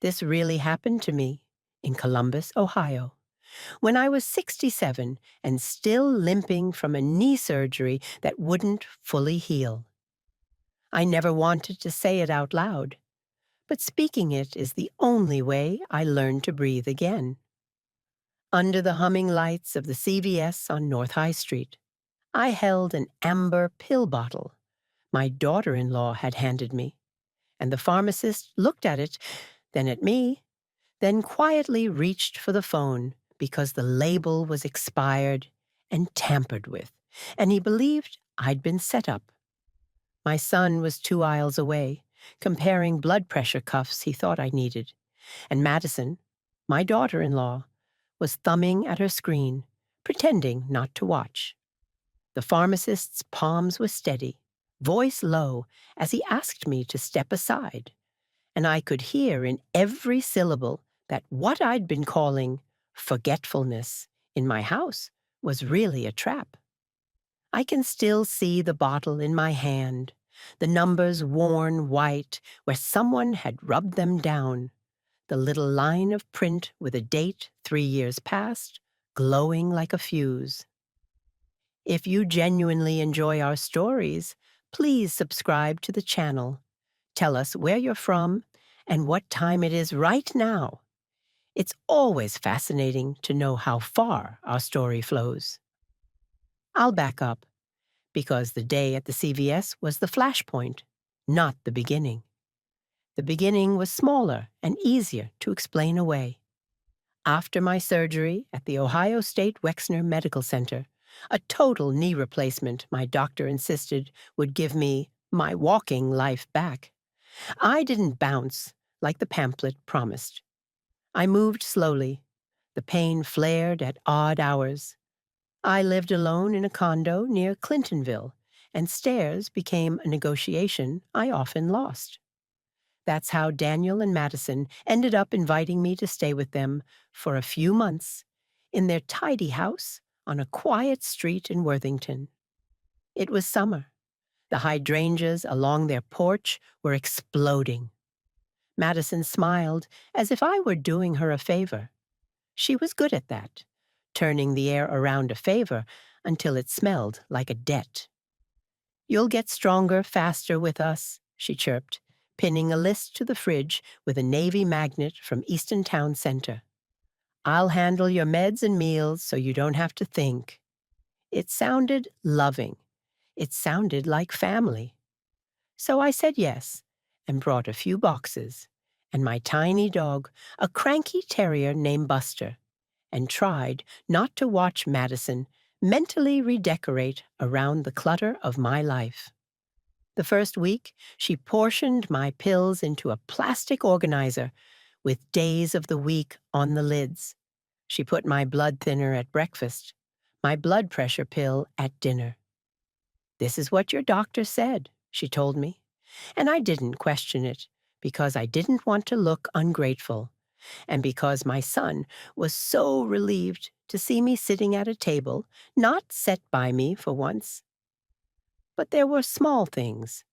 This really happened to me in Columbus, Ohio, when I was 67 and still limping from a knee surgery that wouldn't fully heal. I never wanted to say it out loud, but speaking it is the only way I learned to breathe again. Under the humming lights of the CVS on North High Street, I held an amber pill bottle my daughter-in-law had handed me, and the pharmacist looked at it, then at me, then quietly reached for the phone because the label was expired and tampered with, and he believed I'd been set up. My son was 2 aisles away, comparing blood pressure cuffs he thought I needed, and Madison, my daughter-in-law, was thumbing at her screen, pretending not to watch. The pharmacist's palms were steady, voice low, as he asked me to step aside, and I could hear in every syllable that what I'd been calling forgetfulness in my house was really a trap. I can still see the bottle in my hand, the numbers worn white where someone had rubbed them down, the little line of print with a date 3 years past, glowing like a fuse. If you genuinely enjoy our stories, please subscribe to the channel. Tell us where you're from and what time it is right now. It's always fascinating to know how far our story flows. I'll back up, because the day at the CVS was the flashpoint, not the beginning. The beginning was smaller and easier to explain away. After my surgery at the Ohio State Wexner Medical Center, a total knee replacement my doctor insisted would give me my walking life back, I didn't bounce like the pamphlet promised. I moved slowly. The pain flared at odd hours. I lived alone in a condo near Clintonville, and stairs became a negotiation I often lost. That's how Daniel and Madison ended up inviting me to stay with them for a few months in their tidy house on a quiet street in Worthington. It was summer. The hydrangeas along their porch were exploding. Madison smiled as if I were doing her a favor. She was good at that, turning the air around a favor until it smelled like a debt. "You'll get stronger faster with us," she chirped, pinning a list to the fridge with a Navy magnet from Easton Town Center. "I'll handle your meds and meals so you don't have to think." It sounded loving. It sounded like family. So I said yes and brought a few boxes and my tiny dog, a cranky terrier named Buster, and tried not to watch Madison mentally redecorate around the clutter of my life. The first week, she portioned my pills into a plastic organizer with days of the week on the lids. She put my blood thinner at breakfast, my blood pressure pill at dinner. "This is what your doctor said," she told me, and I didn't question it because I didn't want to look ungrateful, and because my son was so relieved to see me sitting at a table, not set by me for once. But there were small things.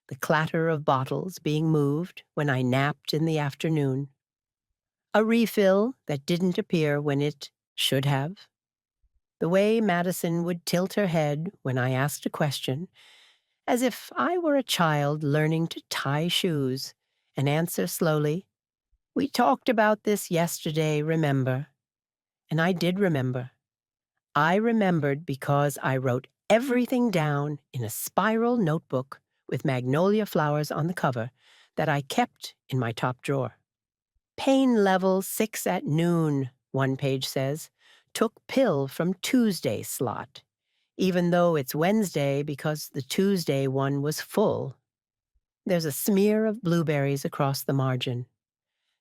The clatter of bottles being moved when I napped in the afternoon. A refill that didn't appear when it should have. The way Madison would tilt her head when I asked a question, as if I were a child learning to tie shoes, and answer slowly, "We talked about this yesterday, remember?" And I did remember. I remembered because I wrote everything down in a spiral notebook with magnolia flowers on the cover that I kept in my top drawer. "Pain level 6 at noon," one page says. "Took pill from Tuesday slot, even though it's Wednesday because the Tuesday one was full." There's a smear of blueberries across the margin.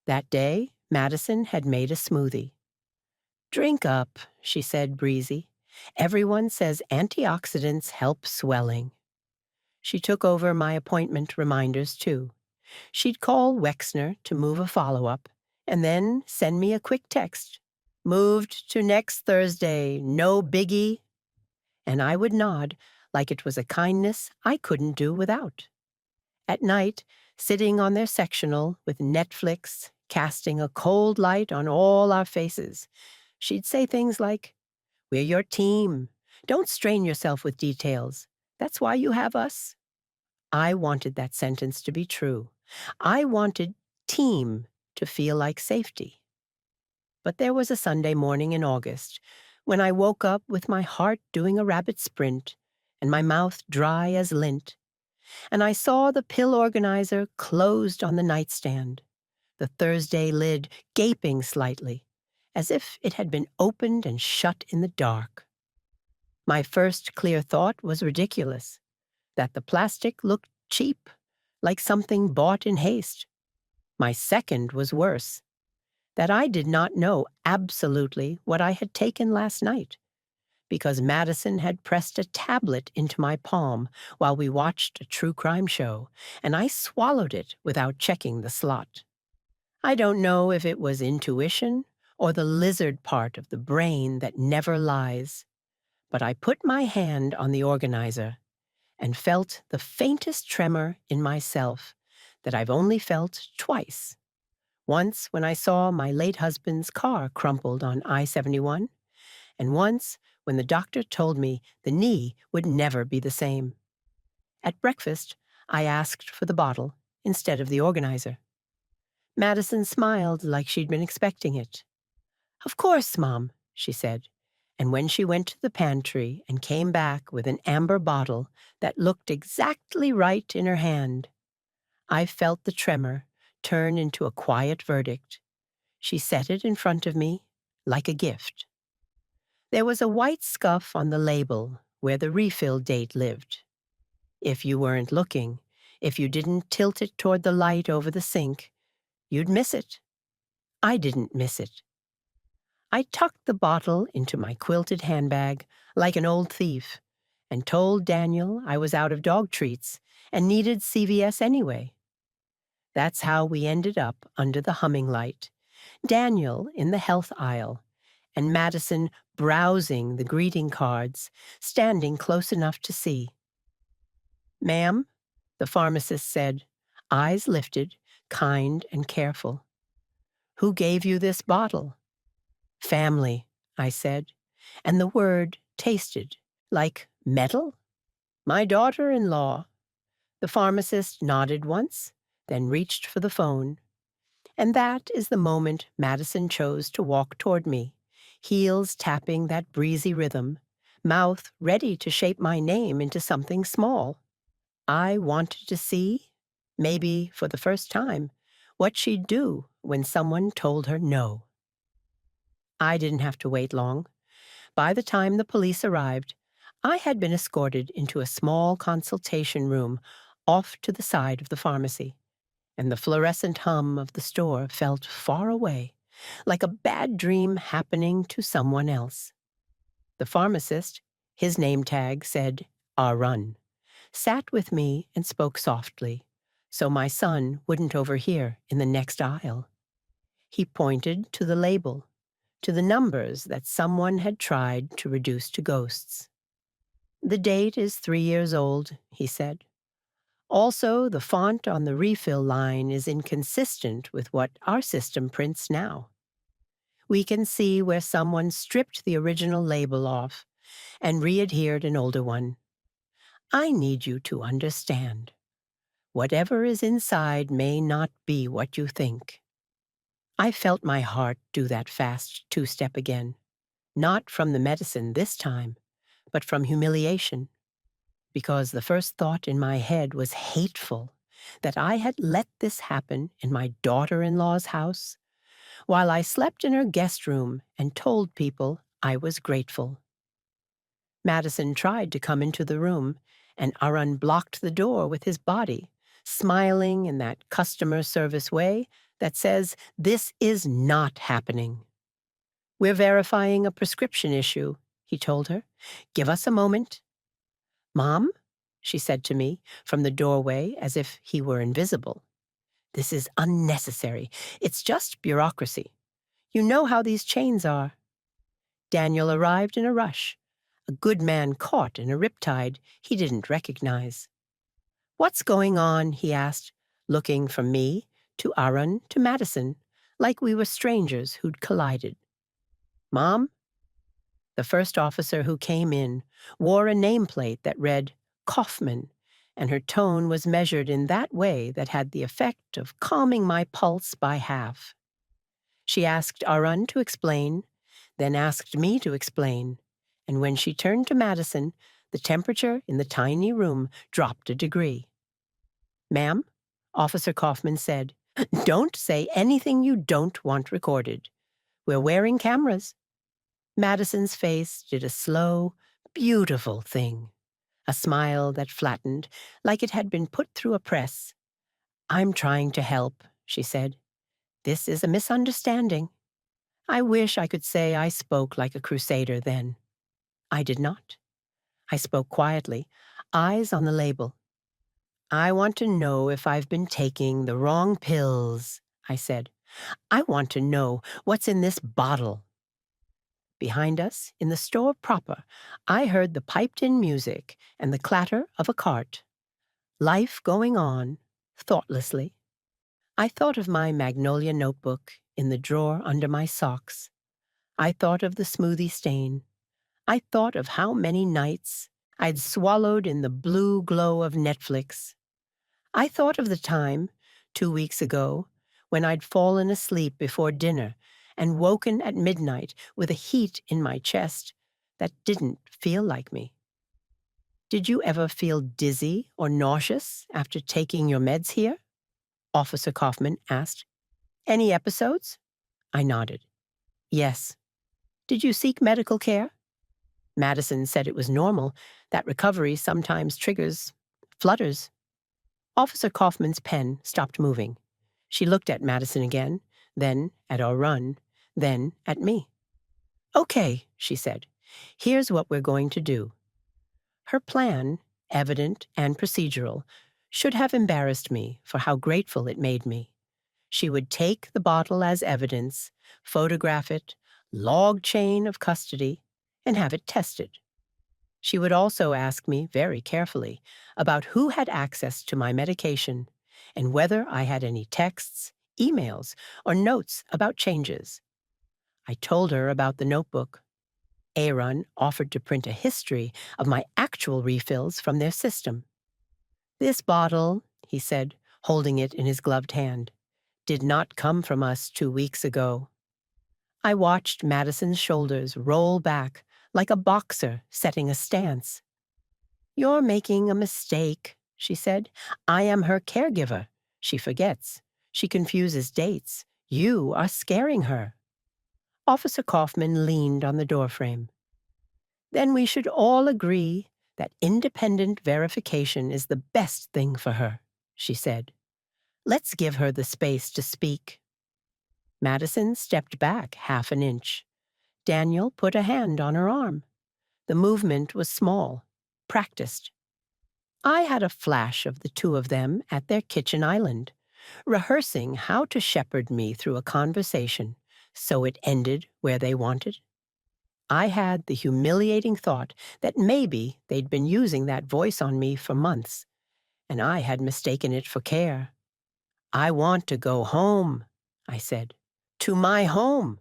That day, Madison had made a smoothie. "Drink up," she said, breezy. "Everyone says antioxidants help swelling." She took over my appointment reminders, too. She'd call Wexner to move a follow-up, and then send me a quick text. "Moved to next Thursday, no biggie." And I would nod like it was a kindness I couldn't do without. At night, sitting on their sectional with Netflix, casting a cold light on all our faces. She'd say things like, "We're your team. Don't strain yourself with details. That's why you have us." I wanted that sentence to be true. I wanted team to feel like safety. But there was a Sunday morning in August when I woke up with my heart doing a rapid sprint and my mouth dry as lint, and I saw the pill organizer closed on the nightstand, the Thursday lid gaping slightly, as if it had been opened and shut in the dark. My first clear thought was ridiculous, that the plastic looked cheap, like something bought in haste. My second was worse, that I did not know absolutely what I had taken last night, because Madison had pressed a tablet into my palm while we watched a true crime show, and I swallowed it without checking the slot. I don't know if it was intuition or the lizard part of the brain that never lies, but I put my hand on the organizer and felt the faintest tremor in myself that I've only felt twice. Once when I saw my late husband's car crumpled on I-71, and once when the doctor told me the knee would never be the same. At breakfast, I asked for the bottle instead of the organizer. Madison smiled like she'd been expecting it. "Of course, Mom," she said, and when she went to the pantry and came back with an amber bottle that looked exactly right in her hand, I felt the tremor turn into a quiet verdict. She set it in front of me like a gift. There was a white scuff on the label where the refill date lived. If you weren't looking, if you didn't tilt it toward the light over the sink, you'd miss it. I didn't miss it. I tucked the bottle into my quilted handbag like an old thief and told Daniel I was out of dog treats and needed CVS anyway. That's how we ended up under the humming light, Daniel in the health aisle, and Madison browsing the greeting cards, standing close enough to see. "Ma'am," the pharmacist said, eyes lifted, kind and careful. "Who gave you this bottle?" "Family," I said, and the word tasted like metal. "My daughter-in-law." The pharmacist nodded once, then reached for the phone. And that is the moment Madison chose to walk toward me, heels tapping that breezy rhythm, mouth ready to shape my name into something small. I wanted to see, maybe for the first time, what she'd do when someone told her no. I didn't have to wait long. By the time the police arrived, I had been escorted into a small consultation room off to the side of the pharmacy, and the fluorescent hum of the store felt far away, like a bad dream happening to someone else. The pharmacist, his name tag said, "Run," sat with me and spoke softly, so my son wouldn't overhear in the next aisle. He pointed to the label, to the numbers that someone had tried to reduce to ghosts. "The date is 3 years old," he said. "Also, the font on the refill line is inconsistent with what our system prints now. We can see where someone stripped the original label off and re-adhered an older one. I need you to understand. Whatever is inside may not be what you think." I felt my heart do that fast two-step again, not from the medicine this time, but from humiliation, because the first thought in my head was hateful, that I had let this happen in my daughter-in-law's house, while I slept in her guest room and told people I was grateful. Madison tried to come into the room, and Arun blocked the door with his body, smiling in that customer service way that says, "This is not happening." "We're verifying a prescription issue," he told her. "Give us a moment." "Mom," she said to me from the doorway as if he were invisible. "This is unnecessary. It's just bureaucracy. You know how these chains are." Daniel arrived in a rush, a good man caught in a riptide he didn't recognize. "What's going on?" he asked, looking from me to Arun to Madison, like we were strangers who'd collided. "Mom?" The first officer who came in wore a nameplate that read Kaufman, and her tone was measured in that way that had the effect of calming my pulse by half. She asked Arun to explain, then asked me to explain, and when she turned to Madison, the temperature in the tiny room dropped a degree. "Ma'am," Officer Kaufman said, "don't say anything you don't want recorded. We're wearing cameras." Madison's face did a slow, beautiful thing, a smile that flattened like it had been put through a press. "I'm trying to help," she said. "This is a misunderstanding. I wish I could say I spoke like a crusader then. I did not. I spoke quietly, eyes on the label. I want to know if I've been taking the wrong pills," I said. "I want to know what's in this bottle." Behind us, in the store proper, I heard the piped-in music and the clatter of a cart. Life going on, thoughtlessly. I thought of my magnolia notebook in the drawer under my socks. I thought of the smoothie stain. I thought of how many nights I'd swallowed in the blue glow of Netflix. I thought of the time, 2 weeks ago, when I'd fallen asleep before dinner and woken at midnight with a heat in my chest that didn't feel like me. "Did you ever feel dizzy or nauseous after taking your meds here?" Officer Kaufman asked. "Any episodes?" I nodded. "Yes." "Did you seek medical care?" Madison said it was normal, that recovery sometimes triggers flutters. Officer Kaufman's pen stopped moving. She looked at Madison again, then at Arun, then at me. "Okay," she said. "Here's what we're going to do." Her plan, evident and procedural, should have embarrassed me for how grateful it made me. She would take the bottle as evidence, photograph it, log chain of custody, and have it tested. She would also ask me very carefully about who had access to my medication and whether I had any texts, emails, or notes about changes. I told her about the notebook. Aaron offered to print a history of my actual refills from their system. "This bottle," he said, holding it in his gloved hand, "did not come from us 2 weeks ago." I watched Madison's shoulders roll back like a boxer setting a stance. "You're making a mistake," she said. "I am her caregiver. She forgets. She confuses dates. You are scaring her." Officer Kaufman leaned on the doorframe. "Then we should all agree that independent verification is the best thing for her," she said. "Let's give her the space to speak." Madison stepped back half an inch. Daniel put a hand on her arm. The movement was small, practiced. I had a flash of the two of them at their kitchen island, rehearsing how to shepherd me through a conversation so it ended where they wanted. I had the humiliating thought that maybe they'd been using that voice on me for months, and I had mistaken it for care. "I want to go home," I said. "To my home."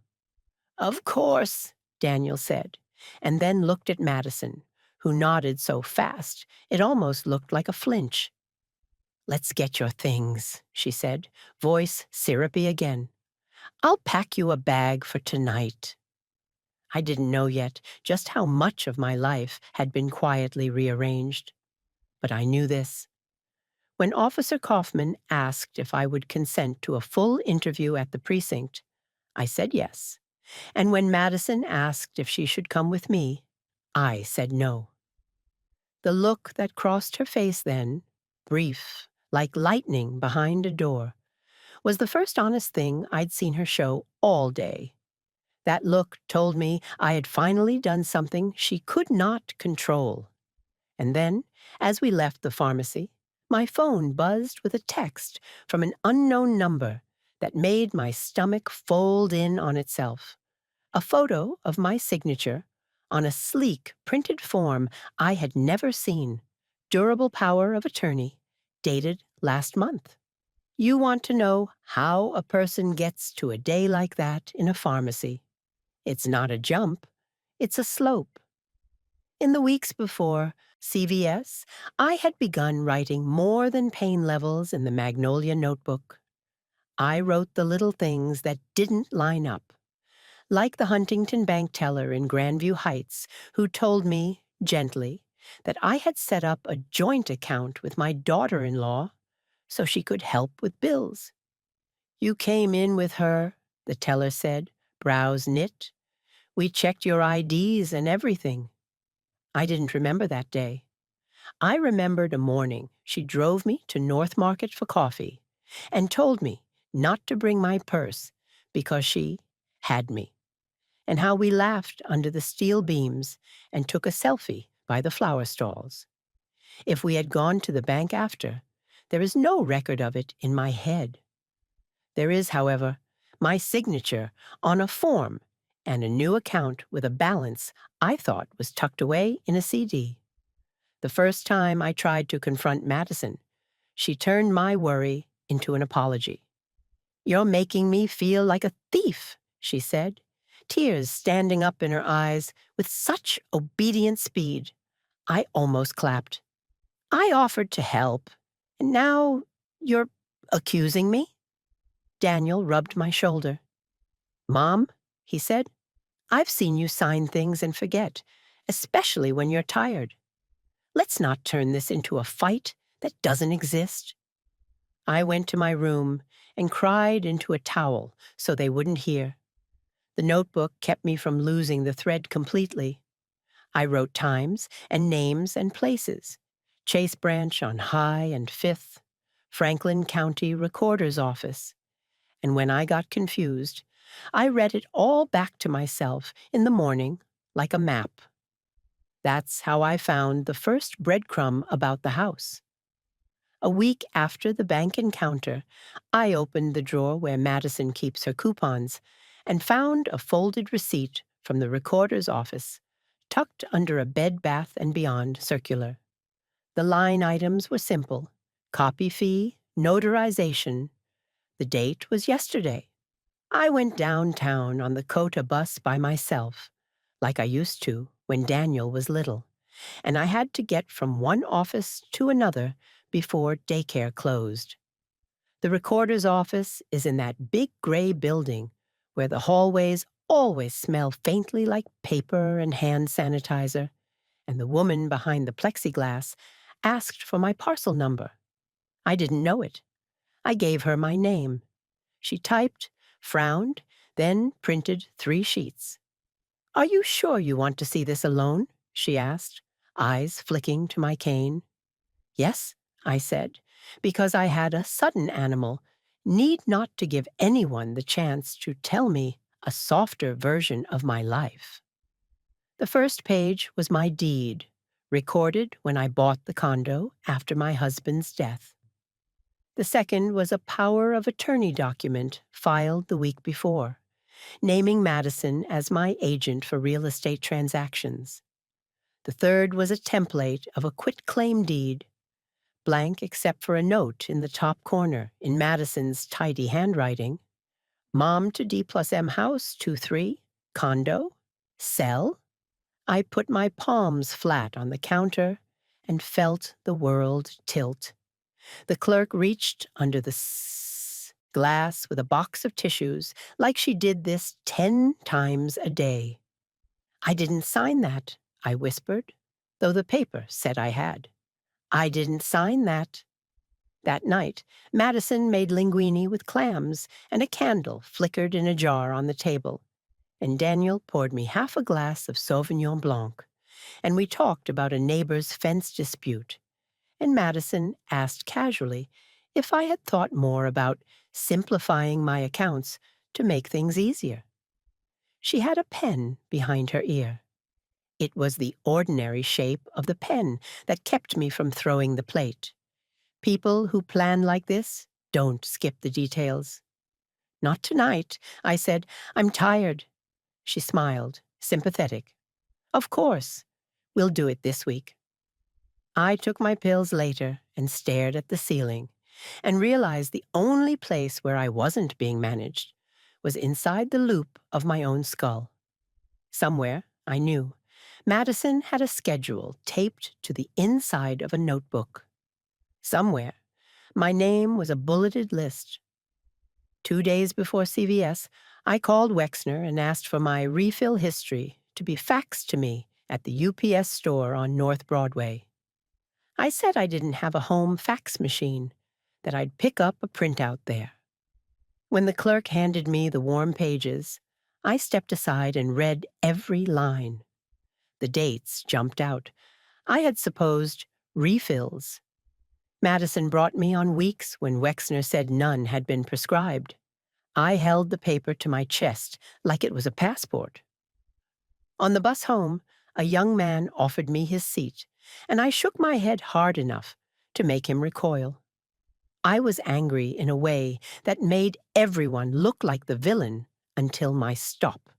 "Of course," Daniel said, and then looked at Madison, who nodded so fast it almost looked like a flinch. "Let's get your things," she said, voice syrupy again. "I'll pack you a bag for tonight." I didn't know yet just how much of my life had been quietly rearranged. But I knew this. When Officer Kaufman asked if I would consent to a full interview at the precinct, I said yes. And when Madison asked if she should come with me, I said no. The look that crossed her face then, brief, like lightning behind a door, was the first honest thing I'd seen her show all day. That look told me I had finally done something she could not control. And then, as we left the pharmacy, my phone buzzed with a text from an unknown number that made my stomach fold in on itself. A photo of my signature on a sleek printed form I had never seen, durable power of attorney, dated last month. You want to know how a person gets to a day like that in a pharmacy. It's not a jump, it's a slope. In the weeks before CVS, I had begun writing more than pain levels in the Magnolia notebook. I wrote the little things that didn't line up, like the Huntington Bank teller in Grandview Heights who told me, gently, that I had set up a joint account with my daughter-in-law so she could help with bills. You came in with her, the teller said, brows knit. We checked your IDs and everything. I didn't remember that day. I remembered a morning she drove me to North Market for coffee and told me not to bring my purse because she had me, and how we laughed under the steel beams and took a selfie by the flower stalls. If we had gone to the bank after, there is no record of it in my head. There is, however, my signature on a form and a new account with a balance I thought was tucked away in a CD. The first time I tried to confront Madison, she turned my worry into an apology. "You're making me feel like a thief," she said, tears standing up in her eyes with such obedient speed. I almost clapped. "I offered to help, and now you're accusing me?" Daniel rubbed my shoulder. "Mom," he said, "I've seen you sign things and forget, especially when you're tired. Let's not turn this into a fight that doesn't exist." I went to my room and cried into a towel so they wouldn't hear. The notebook kept me from losing the thread completely. I wrote times and names and places. Chase Branch on High and Fifth, Franklin County Recorder's Office. And when I got confused, I read it all back to myself in the morning like a map. That's how I found the first breadcrumb about the house. A week after the bank encounter, I opened the drawer where Madison keeps her coupons and found a folded receipt from the recorder's office, tucked under a Bed Bath & Beyond circular. The line items were simple: copy fee, notarization. The date was yesterday. I went downtown on the Cota bus by myself, like I used to when Daniel was little, and I had to get from one office to another before daycare closed. The recorder's office is in that big gray building where the hallways always smell faintly like paper and hand sanitizer, and the woman behind the plexiglass asked for my parcel number. I didn't know it. I gave her my name. She typed, frowned, then printed 3 sheets. "Are you sure you want to see this alone?" she asked, eyes flicking to my cane. "Yes," I said, because I had a sudden animal, need not to give anyone the chance to tell me a softer version of my life. The first page was my deed, recorded when I bought the condo after my husband's death. The second was a power of attorney document filed the week before, naming Madison as my agent for real estate transactions. The third was a template of a quitclaim deed, blank except for a note in the top corner in Madison's tidy handwriting. Mom to D+M House 23, condo, sell. I put my palms flat on the counter and felt the world tilt. The clerk reached under the glass with a box of tissues like she did this 10 times a day. "I didn't sign that," I whispered, though the paper said I had. "I didn't sign that." That night, Madison made linguine with clams, and a candle flickered in a jar on the table, and Daniel poured me half a glass of Sauvignon Blanc, and we talked about a neighbor's fence dispute, and Madison asked casually if I had thought more about simplifying my accounts to make things easier. She had a pen behind her ear. It was the ordinary shape of the pen that kept me from throwing the plate. People who plan like this don't skip the details. "Not tonight," I said. "I'm tired." She smiled, sympathetic. "Of course. We'll do it this week." I took my pills later and stared at the ceiling, and realized the only place where I wasn't being managed was inside the loop of my own skull. Somewhere, I knew, Madison had a schedule taped to the inside of a notebook. Somewhere, my name was a bulleted list. 2 days before CVS, I called Wexner and asked for my refill history to be faxed to me at the UPS store on North Broadway. I said I didn't have a home fax machine, that I'd pick up a printout there. When the clerk handed me the warm pages, I stepped aside and read every line. The dates jumped out. I had supposed refills. Madison brought me on weeks when Wexner said none had been prescribed. I held the paper to my chest like it was a passport. On the bus home, a young man offered me his seat, and I shook my head hard enough to make him recoil. I was angry in a way that made everyone look like the villain until my stop.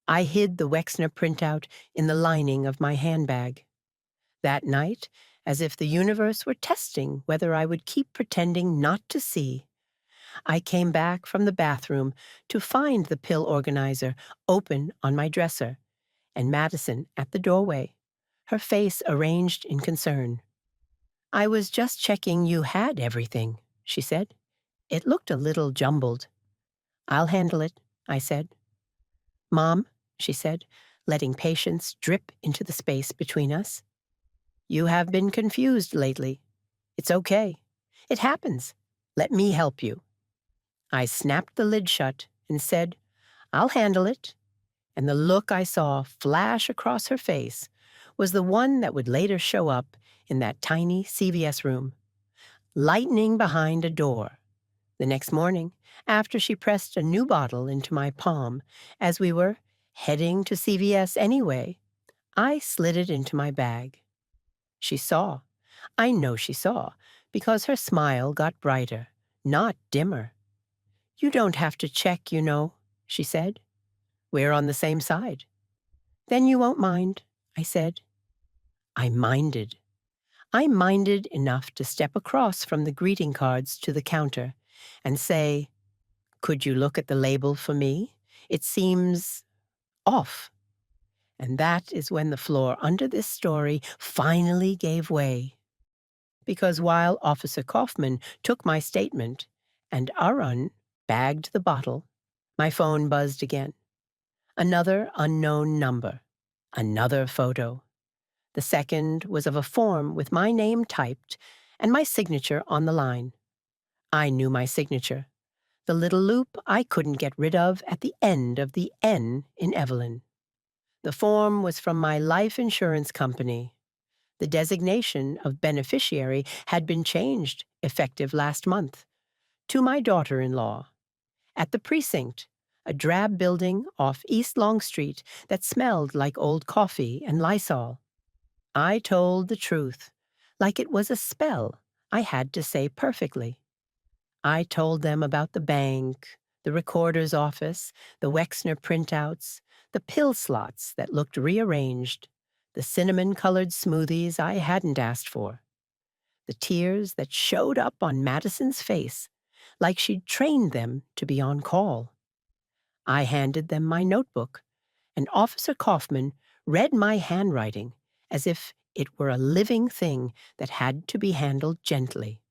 I hid the Wexner printout in the lining of my handbag. That night, as if the universe were testing whether I would keep pretending not to see, I came back from the bathroom to find the pill organizer open on my dresser and Madison at the doorway, her face arranged in concern. "I was just checking you had everything," she said. "It looked a little jumbled." "I'll handle it," I said. "Mom," she said, letting patience drip into the space between us, "you have been confused lately. It's okay. It happens. Let me help you." I snapped the lid shut and said, "I'll handle it," and the look I saw flash across her face was the one that would later show up in that tiny CVS room. Lightning behind a door. The next morning, after she pressed a new bottle into my palm as we were heading to CVS anyway, I slid it into my bag. She saw. I know she saw, because her smile got brighter, not dimmer. "You don't have to check, you know," she said. "We're on the same side." "Then you won't mind," I said. I minded. I minded enough to step across from the greeting cards to the counter and say, "Could you look at the label for me? It seems off." And that is when the floor under this story finally gave way. Because while Officer Kaufman took my statement and Arun bagged the bottle, my phone buzzed again. Another unknown number. Another photo. The second was of a form with my name typed and my signature on the line. I knew my signature, the little loop I couldn't get rid of at the end of the N in Evelyn. The form was from my life insurance company. The designation of beneficiary had been changed, effective last month, to my daughter-in-law. At the precinct, a drab building off East Long Street that smelled like old coffee and Lysol. I told the truth, like it was a spell I had to say perfectly. I told them about the bank, the recorder's office, the Wexner printouts, the pill slots that looked rearranged, the cinnamon-colored smoothies I hadn't asked for, the tears that showed up on Madison's face, like she'd trained them to be on call. I handed them my notebook, and Officer Kaufman read my handwriting as if it were a living thing that had to be handled gently.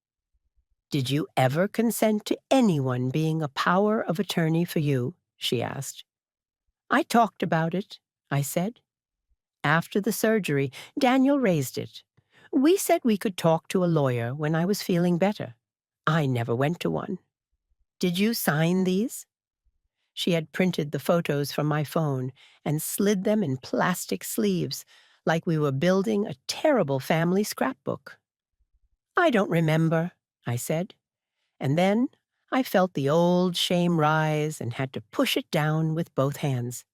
"Did you ever consent to anyone being a power of attorney for you?" she asked. "I talked about it," I said. "After the surgery, Daniel raised it. We said we could talk to a lawyer when I was feeling better. I never went to one. Did you sign these?" She had printed the photos from my phone and slid them in plastic sleeves, like we were building a terrible family scrapbook. "I don't remember," I said. And then I felt the old shame rise and had to push it down with both hands.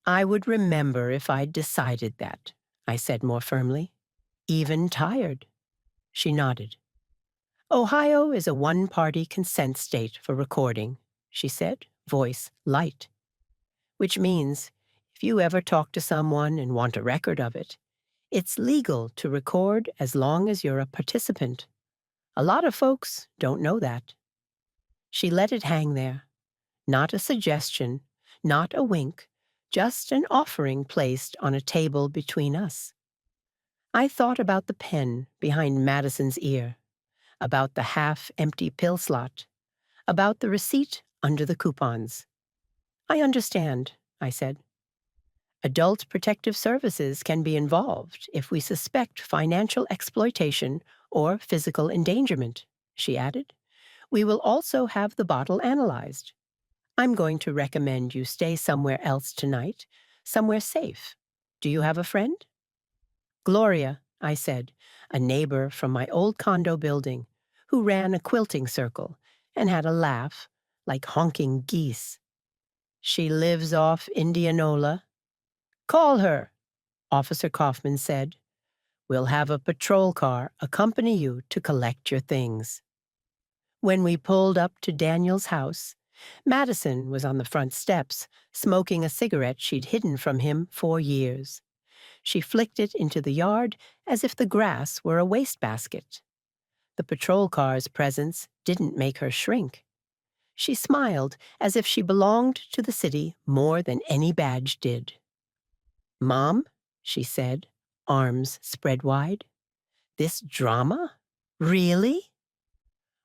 "I would remember if I'd decided that," I said more firmly. "Even tired." She nodded. "Ohio is a one-party consent state for recording," she said, voice light. "Which means, if you ever talk to someone and want a record of it, it's legal to record as long as you're a participant. A lot of folks don't know that. She let it hang there. Not a suggestion, not a wink, just an offering placed on a table between us. I thought about the pen behind Madison's ear, about the half-empty pill slot, about the receipt under the coupons. I understand, I said. Adult Protective Services can be involved if we suspect financial exploitation or physical endangerment, she added. We will also have the bottle analyzed. I'm going to recommend you stay somewhere else tonight, somewhere safe. Do you have a friend? Gloria, I said, a neighbor from my old condo building, who ran a quilting circle and had a laugh like honking geese. She lives off Indianola. Call her, Officer Kaufman said. We'll have a patrol car accompany you to collect your things. When we pulled up to Daniel's house, Madison was on the front steps, smoking a cigarette she'd hidden from him for years. She flicked it into the yard as if the grass were a wastebasket. The patrol car's presence didn't make her shrink. She smiled as if she belonged to the city more than any badge did. Mom, she said, arms spread wide. This drama? Really?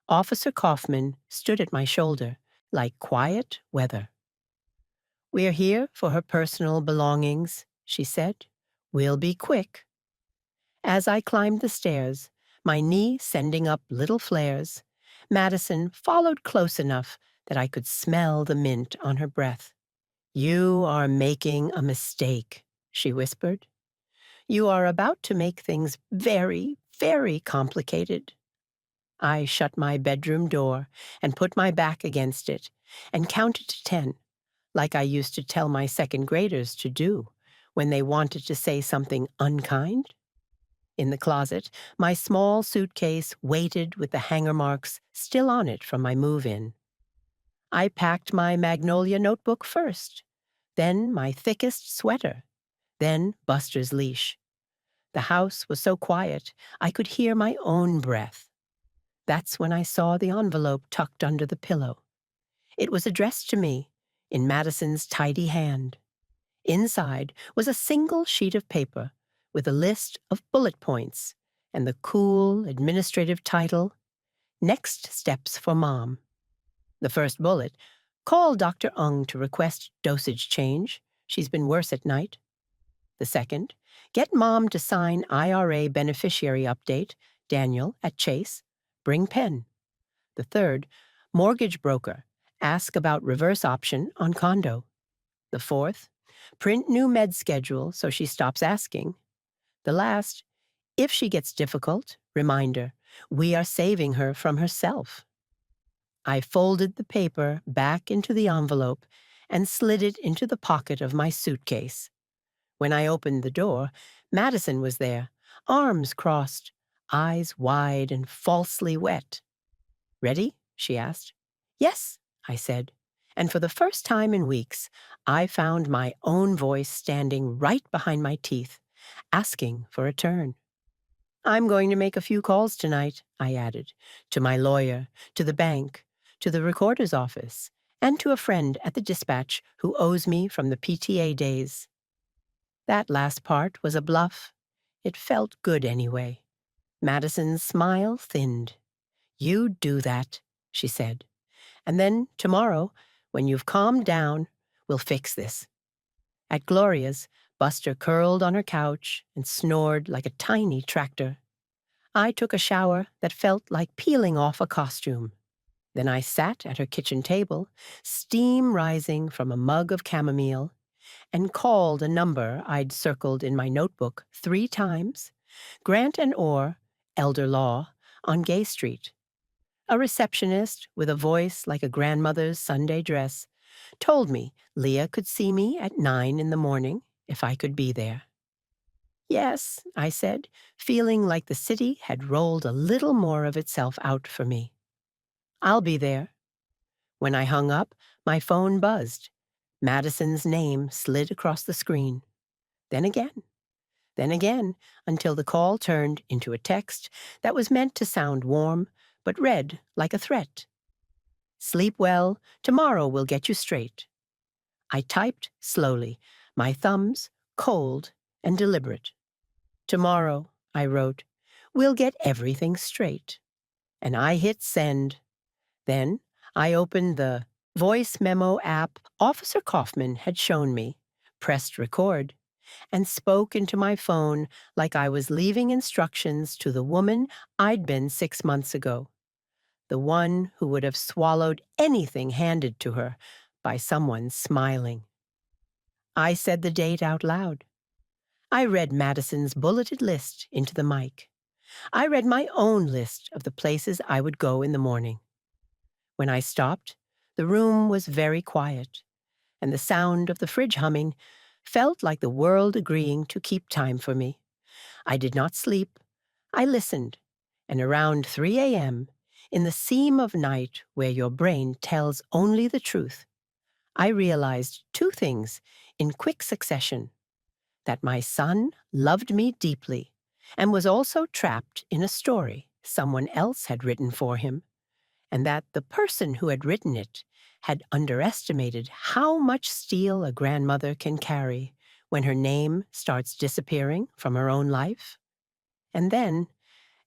Officer Kaufman stood at my shoulder like quiet weather. We're here for her personal belongings, she said. We'll be quick. As I climbed the stairs, my knee sending up little flares, Madison followed close enough that I could smell the mint on her breath. You are making a mistake, she whispered. You are about to make things very, very complicated. I shut my bedroom door and put my back against it and counted to 10, like I used to tell my second graders to do when they wanted to say something unkind. In the closet, my small suitcase waited with the hanger marks still on it from my move-in. I packed my Magnolia notebook first, then my thickest sweater, then Buster's leash. The house was so quiet I could hear my own breath. That's when I saw the envelope tucked under the pillow. It was addressed to me, in Madison's tidy hand. Inside was a single sheet of paper with a list of bullet points and the cool administrative title, Next Steps for Mom. The first bullet, call Dr. Ung to request dosage change. She's been worse at night. The second, get Mom to sign IRA beneficiary update, Daniel, at Chase. Bring pen. The third, mortgage broker, ask about reverse option on condo. The fourth, print new med schedule so she stops asking. The last, if she gets difficult, reminder, we are saving her from herself. I folded the paper back into the envelope and slid it into the pocket of my suitcase. When I opened the door, Madison was there, arms crossed, eyes wide and falsely wet. Ready? She asked. Yes, I said. And for the first time in weeks, I found my own voice standing right behind my teeth, asking for a turn. I'm going to make a few calls tonight, I added, to my lawyer, to the bank, to the recorder's office, and to a friend at the dispatch who owes me from the PTA days. That last part was a bluff. It felt good anyway. Madison's smile thinned. You do that, she said. And then tomorrow, when you've calmed down, we'll fix this. At Gloria's, Buster curled on her couch and snored like a tiny tractor. I took a shower that felt like peeling off a costume. Then I sat at her kitchen table, steam rising from a mug of chamomile, and called a number I'd circled in my notebook 3 times, Grant and Orr, Elder Law, on Gay Street. A receptionist with a voice like a grandmother's Sunday dress told me Leah could see me at 9 in the morning if I could be there. Yes, I said, feeling like the city had rolled a little more of itself out for me. I'll be there. When I hung up, my phone buzzed. Madison's name slid across the screen. Then again. Then again, until the call turned into a text that was meant to sound warm, but read like a threat. Sleep well, tomorrow will get you straight. I typed slowly, my thumbs cold and deliberate. Tomorrow, I wrote, we'll get everything straight. And I hit send. Then I opened the voice memo app Officer Kaufman had shown me, pressed record, and spoke into my phone like I was leaving instructions to the woman I'd been 6 months ago, the one who would have swallowed anything handed to her by someone smiling. I said the date out loud. I read Madison's bulleted list into the mic. I read my own list of the places I would go in the morning. When I stopped, the room was very quiet, and the sound of the fridge humming felt like the world agreeing to keep time for me. I did not sleep. I listened, and around 3 a.m., in the seam of night where your brain tells only the truth, I realized 2 things in quick succession: that my son loved me deeply and was also trapped in a story someone else had written for him, and that the person who had written it had underestimated how much steel a grandmother can carry when her name starts disappearing from her own life. And then,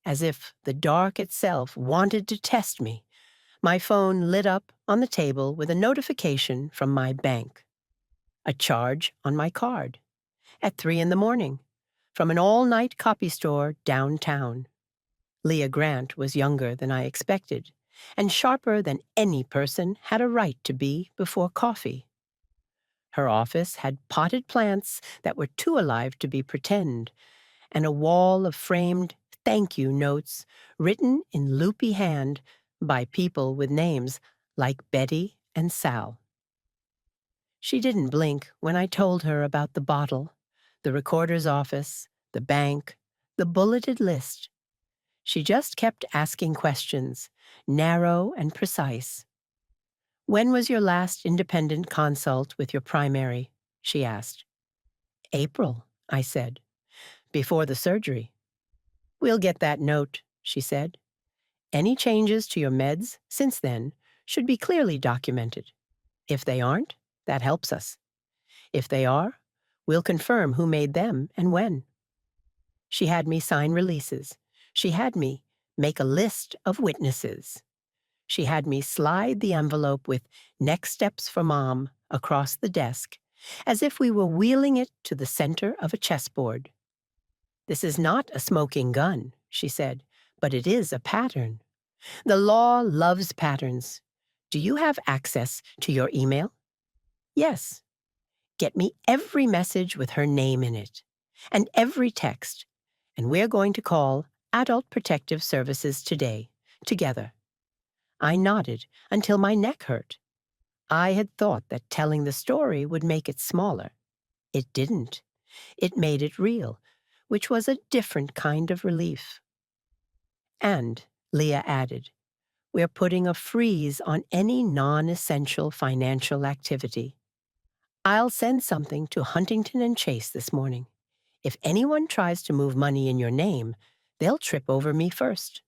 as if the dark itself wanted to test me, my phone lit up on the table with a notification from my bank. A charge on my card, at 3 in the morning, from an all-night copy store downtown. Leah Grant was younger than I expected, and sharper than any person had a right to be before coffee. Her office had potted plants that were too alive to be pretend, and a wall of framed thank you notes written in loopy hand by people with names like Betty and Sal. She didn't blink when I told her about the bottle, the recorder's office, the bank, the bulleted list. She just kept asking questions, narrow and precise. "When was your last independent consult with your primary?" she asked. "April," I said, "before the surgery." "We'll get that note," she said. "Any changes to your meds since then should be clearly documented. If they aren't, that helps us. If they are, we'll confirm who made them and when." She had me sign releases. She had me make a list of witnesses. She had me slide the envelope with "Next Steps for Mom" across the desk, as if we were wheeling it to the center of a chessboard. "This is not a smoking gun," she said, "but it is a pattern. The law loves patterns. Do you have access to your email?" "Yes." "Get me every message with her name in it, and every text, and we're going to call Adult Protective Services today, together." I nodded until my neck hurt. I had thought that telling the story would make it smaller. It didn't. It made it real, which was a different kind of relief. "And," Leah added, "we're putting a freeze on any non-essential financial activity. I'll send something to Huntington and Chase this morning. If anyone tries to move money in your name, they'll trip over me first."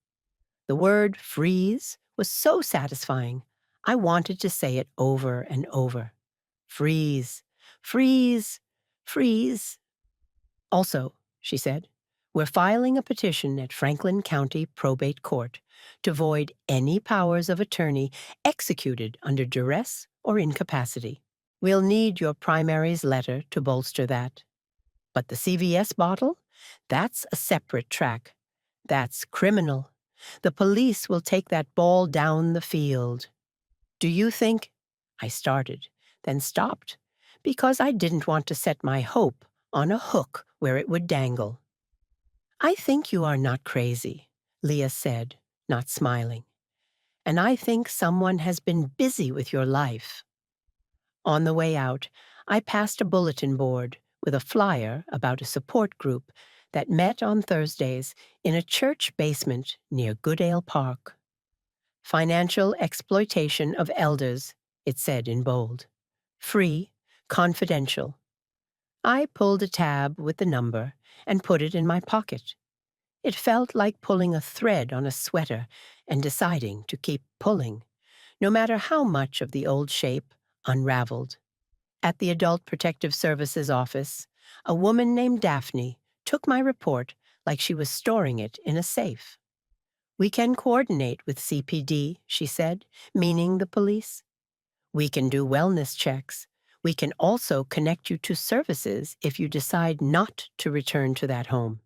The word freeze was so satisfying, I wanted to say it over and over. Freeze, freeze, freeze. "Also," she said, "we're filing a petition at Franklin County Probate Court to void any powers of attorney executed under duress or incapacity. We'll need your primary's letter to bolster that. But the CVS bottle? That's a separate track. That's criminal. The police will take that ball down the field. Do you think—" I started, then stopped, because I didn't want to set my hope on a hook where it would dangle. "I think you are not crazy," Leah said, not smiling. "And I think someone has been busy with your life." On the way out, I passed a bulletin board with a flyer about a support group that met on Thursdays in a church basement near Goodale Park. "Financial exploitation of elders," it said in bold. "Free, confidential." I pulled a tab with the number and put it in my pocket. It felt like pulling a thread on a sweater and deciding to keep pulling, no matter how much of the old shape unraveled. At the Adult Protective Services office, a woman named Daphne took my report like she was storing it in a safe. "We can coordinate with CPD," she said, meaning the police. "We can do wellness checks. We can also connect you to services if you decide not to return to that home."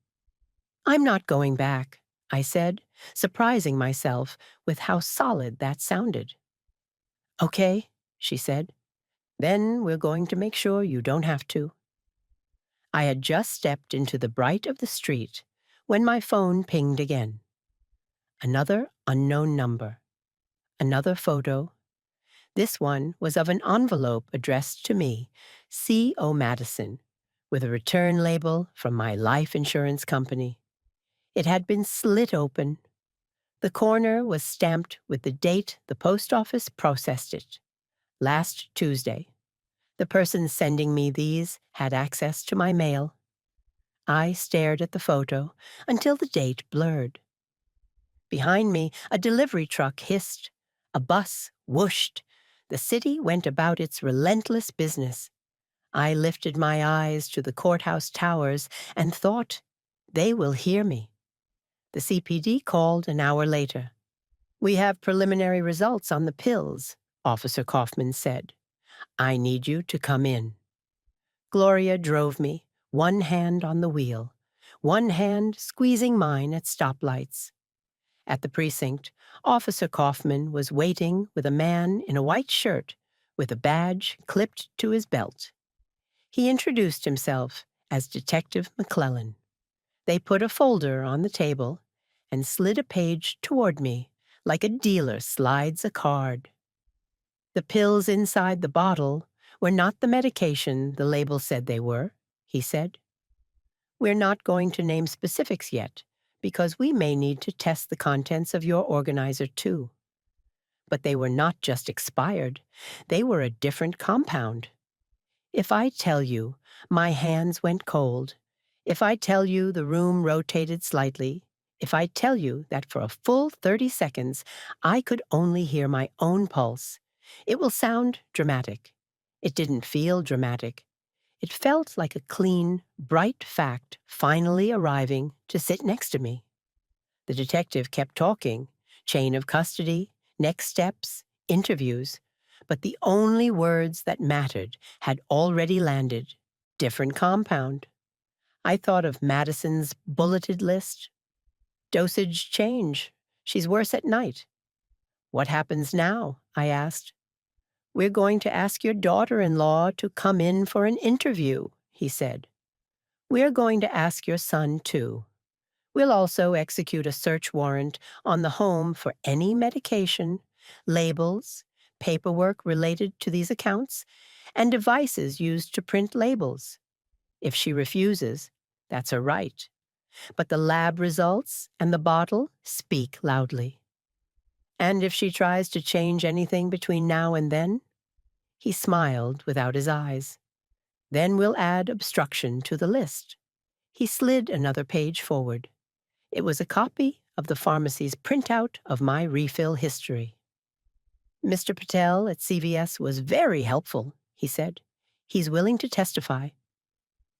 "I'm not going back," I said, surprising myself with how solid that sounded. "Okay," she said. "Then we're going to make sure you don't have to." I had just stepped into the bright of the street when my phone pinged again. Another unknown number. Another photo. This one was of an envelope addressed to me, C.O. Madison, with a return label from my life insurance company. It had been slit open. The corner was stamped with the date the post office processed it. Last Tuesday. The person sending me these had access to my mail. I stared at the photo until the date blurred. Behind me, a delivery truck hissed. A bus whooshed. The city went about its relentless business. I lifted my eyes to the courthouse towers and thought, they will hear me. The CPD called an hour later. "We have preliminary results on the pills," Officer Kaufman said. "I need you to come in." Gloria drove me, one hand on the wheel, one hand squeezing mine at stoplights. At the precinct, Officer Kaufman was waiting with a man in a white shirt with a badge clipped to his belt. He introduced himself as Detective McClellan. They put a folder on the table and slid a page toward me like a dealer slides a card. "The pills inside the bottle were not the medication the label said they were," he said. "We're not going to name specifics yet, because we may need to test the contents of your organizer too. But they were not just expired, they were a different compound. If I tell you my hands went cold, if I tell you the room rotated slightly, if I tell you that for a full 30 seconds I could only hear my own pulse, it will sound dramatic. It didn't feel dramatic. It felt like a clean, bright fact finally arriving to sit next to me. The detective kept talking, chain of custody, next steps, interviews, but the only words that mattered had already landed. Different compound. I thought of Madison's bulleted list. Dosage change. She's worse at night. "What happens now?" I asked. "We're going to ask your daughter-in-law to come in for an interview," he said. "We're going to ask your son, too. We'll also execute a search warrant on the home for any medication, labels, paperwork related to these accounts, and devices used to print labels. If she refuses, that's her right. But the lab results and the bottle speak loudly. And if she tries to change anything between now and then," he smiled without his eyes, "then we'll add obstruction to the list." He slid another page forward. It was a copy of the pharmacy's printout of my refill history. "Mr. Patel at CVS was very helpful," he said. "He's willing to testify."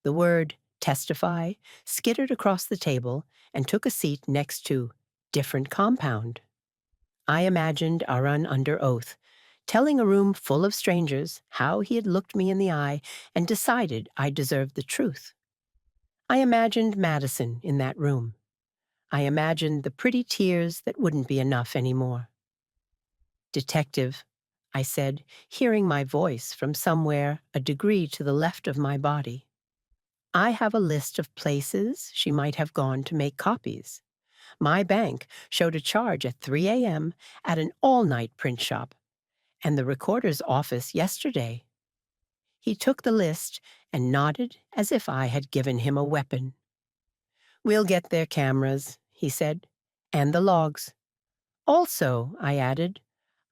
The word testify skittered across the table and took a seat next to different compound. I imagined Arun under oath, telling a room full of strangers how he had looked me in the eye and decided I deserved the truth. I imagined Madison in that room. I imagined the pretty tears that wouldn't be enough anymore. "Detective," I said, hearing my voice from somewhere a degree to the left of my body. "I have a list of places she might have gone to make copies. My bank showed a charge at 3 a.m. at an all-night print shop, and the recorder's office yesterday." He took the list and nodded as if I had given him a weapon. "We'll get their cameras," he said, "and the logs. Also," I added,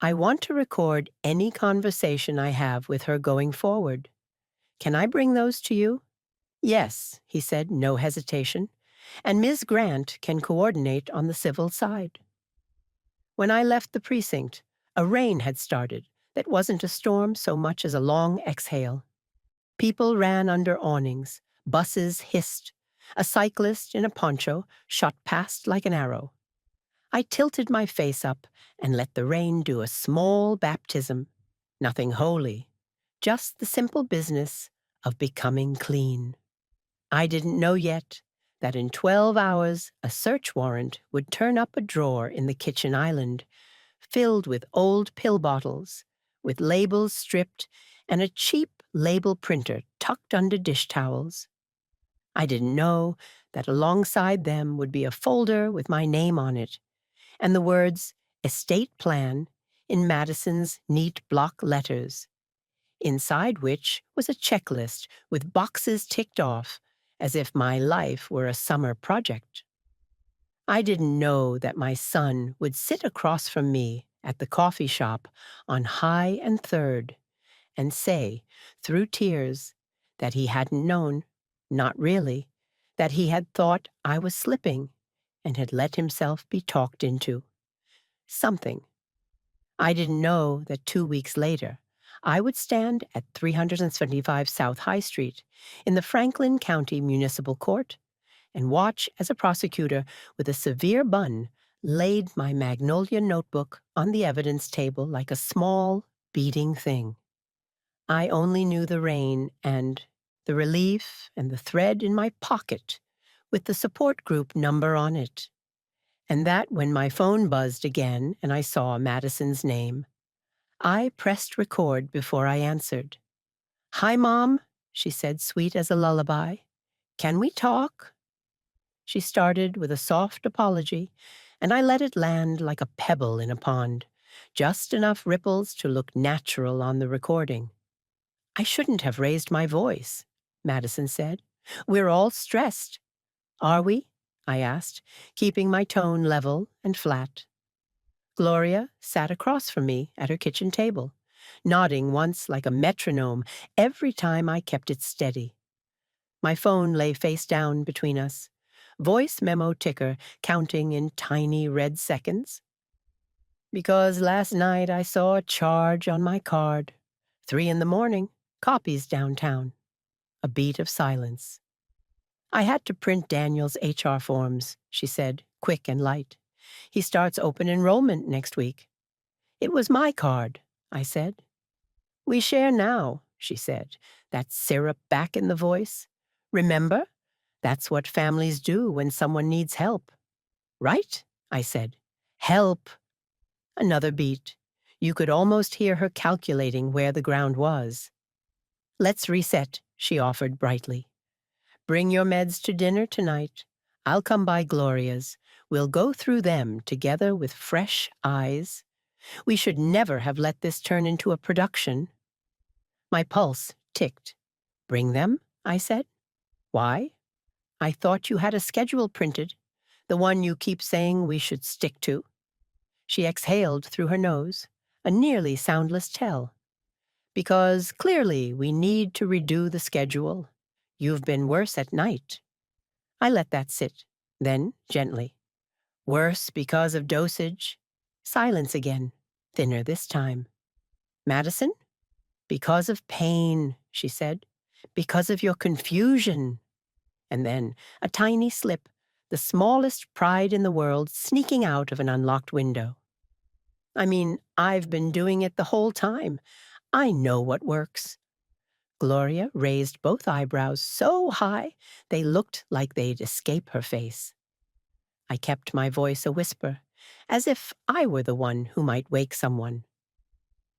"I want to record any conversation I have with her going forward. Can I bring those to you?" Yes, he said, no hesitation, and Ms. Grant can coordinate on the civil side. When I left the precinct, a rain had started that wasn't a storm so much as a long exhale. People ran under awnings, buses hissed. A cyclist in a poncho shot past like an arrow. I tilted my face up and let the rain do a small baptism. Nothing holy, just the simple business of becoming clean. I didn't know yet that in 12 hours a search warrant would turn up a drawer in the kitchen island, filled with old pill bottles, with labels stripped, and a cheap label printer tucked under dish towels. I didn't know that alongside them would be a folder with my name on it, and the words "Estate Plan" in Madison's neat block letters, inside which was a checklist with boxes ticked off, as if my life were a summer project. I didn't know that my son would sit across from me at the coffee shop on High and Third and say, through tears, that he hadn't known, not really, that he had thought I was slipping and had let himself be talked into something. I didn't know that 2 weeks later, I would stand at 375 South High Street in the Franklin County Municipal Court and watch as a prosecutor with a severe bun laid my magnolia notebook on the evidence table like a small, beating thing. I only knew the rain and the relief and the thread in my pocket with the support group number on it. And that when my phone buzzed again and I saw Madison's name, I pressed record before I answered. "Hi, Mom," she said, sweet as a lullaby. "Can we talk?" She started with a soft apology, and I let it land like a pebble in a pond, just enough ripples to look natural on the recording. "I shouldn't have raised my voice," Madison said. "We're all stressed." "Are we?" I asked, keeping my tone level and flat. Gloria sat across from me at her kitchen table, nodding once like a metronome every time I kept it steady. My phone lay face down between us, voice memo ticker counting in tiny red seconds. "Because last night I saw a charge on my card. 3 in the morning, copies downtown." A beat of silence. "I had to print Daniel's HR forms," she said, quick and light. "He starts open enrollment next week." "It was my card," I said. "We share now," she said, that syrup back in the voice. "Remember? That's what families do when someone needs help." "Right?" I said. "Help." Another beat. You could almost hear her calculating where the ground was. "Let's reset," she offered brightly. "Bring your meds to dinner tonight. I'll come by Gloria's. We'll go through them together with fresh eyes. We should never have let this turn into a production." My pulse ticked. "Bring them?" I said. "Why?" "I thought you had a schedule printed, the one you keep saying we should stick to." She exhaled through her nose, a nearly soundless tell. "Because clearly we need to redo the schedule. You've been worse at night." I let that sit, then gently. "Worse because of dosage?" Silence again, thinner this time. "Madison?" "Because of pain," she said. "Because of your confusion." And then a tiny slip, the smallest pride in the world sneaking out of an unlocked window. "I mean, I've been doing it the whole time. I know what works." Gloria raised both eyebrows so high they looked like they'd escape her face. I kept my voice a whisper, as if I were the one who might wake someone.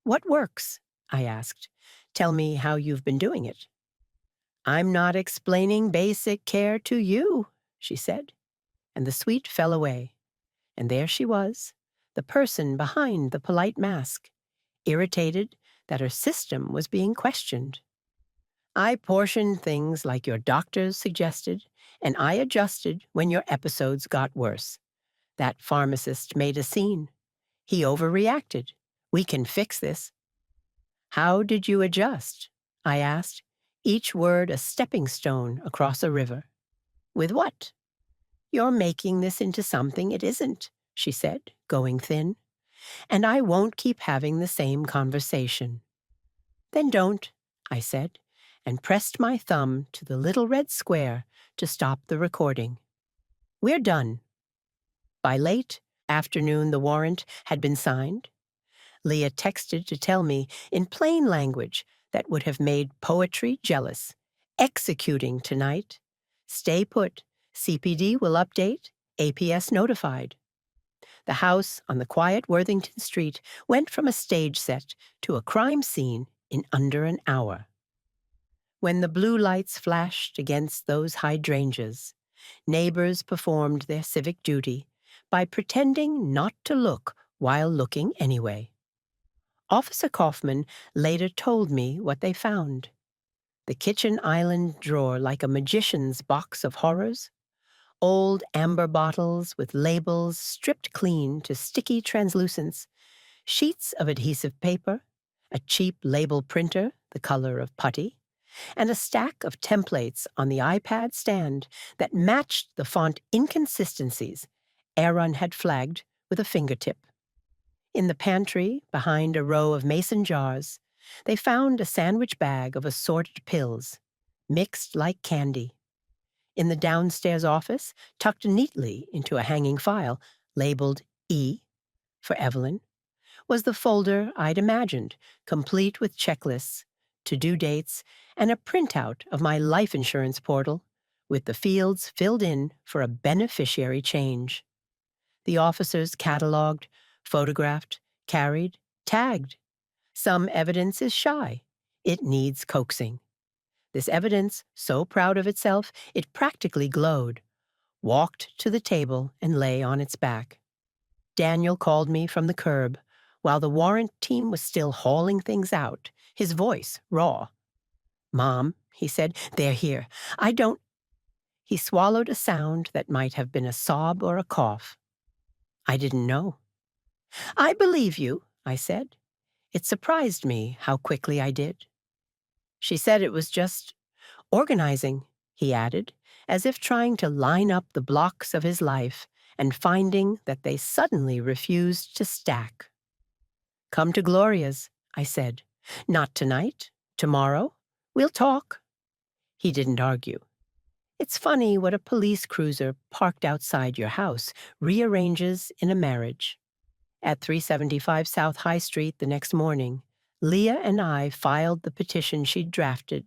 "What works?" I asked. "Tell me how you've been doing it." "I'm not explaining basic care to you," she said, and the sweet fell away. And there she was, the person behind the polite mask, irritated that her system was being questioned. "I portioned things like your doctors suggested, and I adjusted when your episodes got worse. That pharmacist made a scene. He overreacted. We can fix this." "How did you adjust?" I asked, each word a stepping stone across a river. With what? You're making this into something it isn't, she said, going thin. And I won't keep having the same conversation. Then don't, I said, and pressed my thumb to the little red square to stop the recording. We're done. By late afternoon, the warrant had been signed. Leah texted to tell me in plain language that would have made poetry jealous. Executing tonight. Stay put. CPD will update. APS notified. The house on the quiet Worthington Street went from a stage set to a crime scene in under an hour. When the blue lights flashed against those hydrangeas, neighbors performed their civic duty by pretending not to look while looking anyway. Officer Kaufman later told me what they found. The kitchen island drawer like a magician's box of horrors, old amber bottles with labels stripped clean to sticky translucence, sheets of adhesive paper, a cheap label printer the color of putty, and a stack of templates on the iPad stand that matched the font inconsistencies Aaron had flagged with a fingertip. In the pantry, behind a row of mason jars, they found a sandwich bag of assorted pills, mixed like candy. In the downstairs office, tucked neatly into a hanging file, labeled E for Evelyn, was the folder I'd imagined, complete with checklists, to-do dates, and a printout of my life insurance portal, with the fields filled in for a beneficiary change. The officers cataloged, photographed, carried, tagged. Some evidence is shy. It needs coaxing. This evidence, so proud of itself, it practically glowed, walked to the table and lay on its back. Daniel called me from the curb, while the warrant team was still hauling things out, his voice raw. "Mom," he said, "they're here. I don't—" He swallowed a sound that might have been a sob or a cough. I didn't know. "I believe you," I said. It surprised me how quickly I did. She said it was just organizing, he added, as if trying to line up the blocks of his life and finding that they suddenly refused to stack. "Come to Gloria's," I said. "Not tonight. Tomorrow. We'll talk." He didn't argue. It's funny what a police cruiser parked outside your house rearranges in a marriage. At 375 South High Street the next morning, Leah and I filed the petition she'd drafted,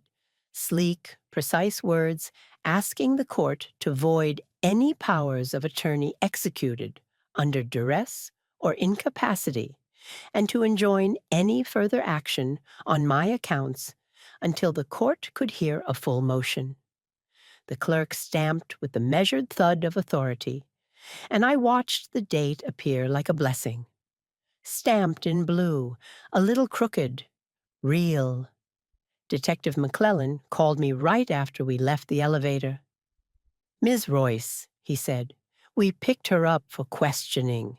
sleek, precise words asking the court to void any powers of attorney executed under duress or incapacity, and to enjoin any further action on my accounts until the court could hear a full motion. The clerk stamped with the measured thud of authority, and I watched the date appear like a blessing. Stamped in blue, a little crooked, real. Detective McClellan called me right after we left the elevator. "Ms. Royce," he said, "we picked her up for questioning.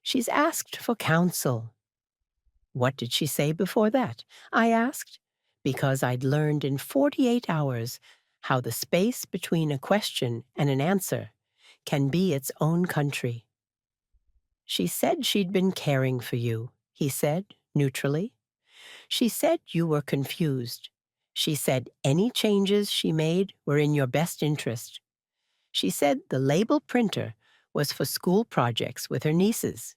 She's asked for counsel." "What did she say before that?" I asked, because I'd learned in 48 hours how the space between a question and an answer can be its own country. "She said she'd been caring for you," he said, neutrally. "She said you were confused. She said any changes she made were in your best interest. She said the label printer was for school projects with her nieces."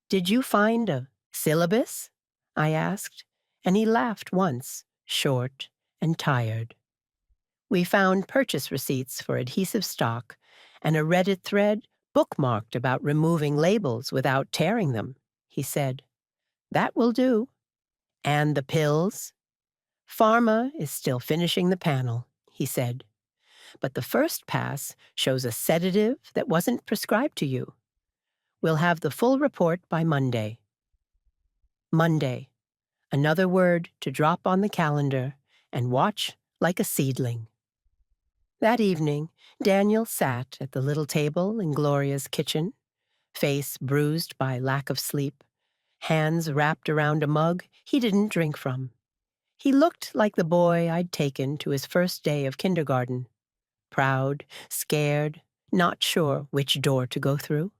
"Did you find a syllabus?" I asked, and he laughed once, short and tired. "We found purchase receipts for adhesive stock and a Reddit thread bookmarked about removing labels without tearing them," he said. "That will do. And the pills?" "Pharma is still finishing the panel," he said. "But the first pass shows a sedative that wasn't prescribed to you. We'll have the full report by Monday." Monday. Another word to drop on the calendar and watch like a seedling. That evening, Daniel sat at the little table in Gloria's kitchen, face bruised by lack of sleep, hands wrapped around a mug he didn't drink from. He looked like the boy I'd taken to his first day of kindergarten. Proud, scared, not sure which door to go through.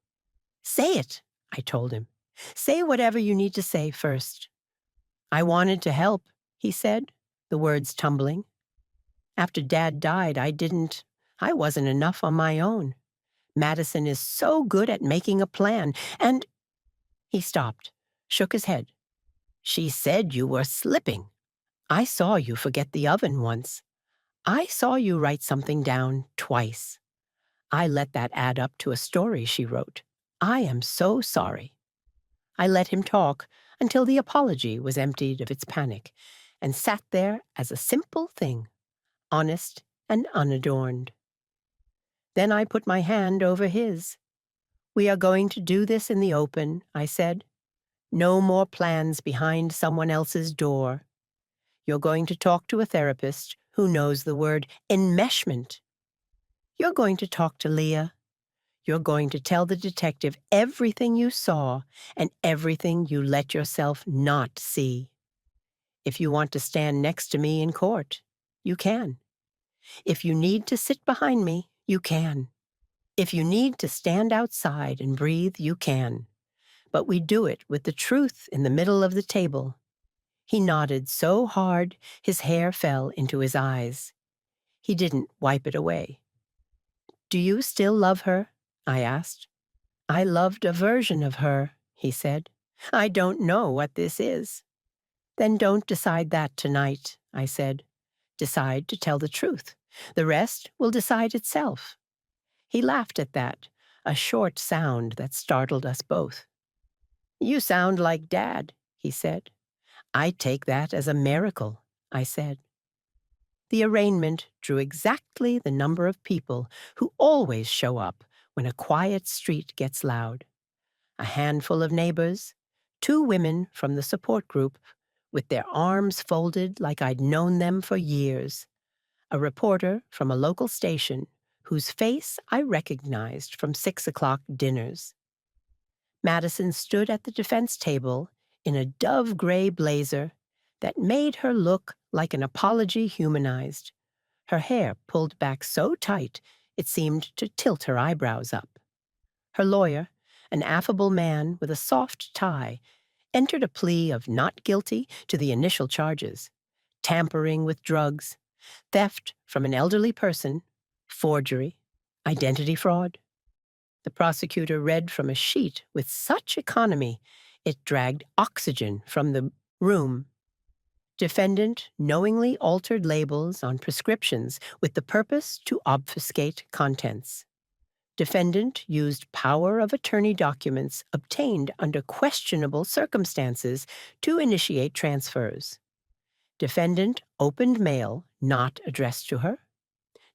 "Say it," I told him. "Say whatever you need to say first." "I wanted to help," he said, the words tumbling. "After Dad died, I wasn't enough on my own. Madison is so good at making a plan, and—" He stopped, shook his head. "She said you were slipping. I saw you forget the oven once. I saw you write something down twice. I let that add up to a story she wrote. I am so sorry." I let him talk until the apology was emptied of its panic and sat there as a simple thing, honest and unadorned. Then I put my hand over his. "We are going to do this in the open," I said. "No more plans behind someone else's door. You're going to talk to a therapist who knows the word enmeshment. You're going to talk to Leah. You're going to tell the detective everything you saw and everything you let yourself not see. If you want to stand next to me in court, you can. If you need to sit behind me, you can. If you need to stand outside and breathe, you can. But we do it with the truth in the middle of the table." He nodded so hard his hair fell into his eyes. He didn't wipe it away. "Do you still love her?" I asked. "I loved a version of her," he said. "I don't know what this is." "Then don't decide that tonight," I said. "Decide to tell the truth. The rest will decide itself." He laughed at that, a short sound that startled us both. "You sound like Dad," he said. "I take that as a miracle," I said. The arraignment drew exactly the number of people who always show up when a quiet street gets loud. A handful of neighbors, 2 women from the support group with their arms folded like I'd known them for years, a reporter from a local station whose face I recognized from 6 o'clock dinners. Madison stood at the defense table in a dove-gray blazer that made her look like an apology humanized, her hair pulled back so tight it seemed to tilt her eyebrows up. Her lawyer, an affable man with a soft tie, entered a plea of not guilty to the initial charges: tampering with drugs, theft from an elderly person, forgery, identity fraud. The prosecutor read from a sheet with such economy it dragged oxygen from the room. Defendant knowingly altered labels on prescriptions with the purpose to obfuscate contents. Defendant used power of attorney documents obtained under questionable circumstances to initiate transfers. Defendant opened mail not addressed to her.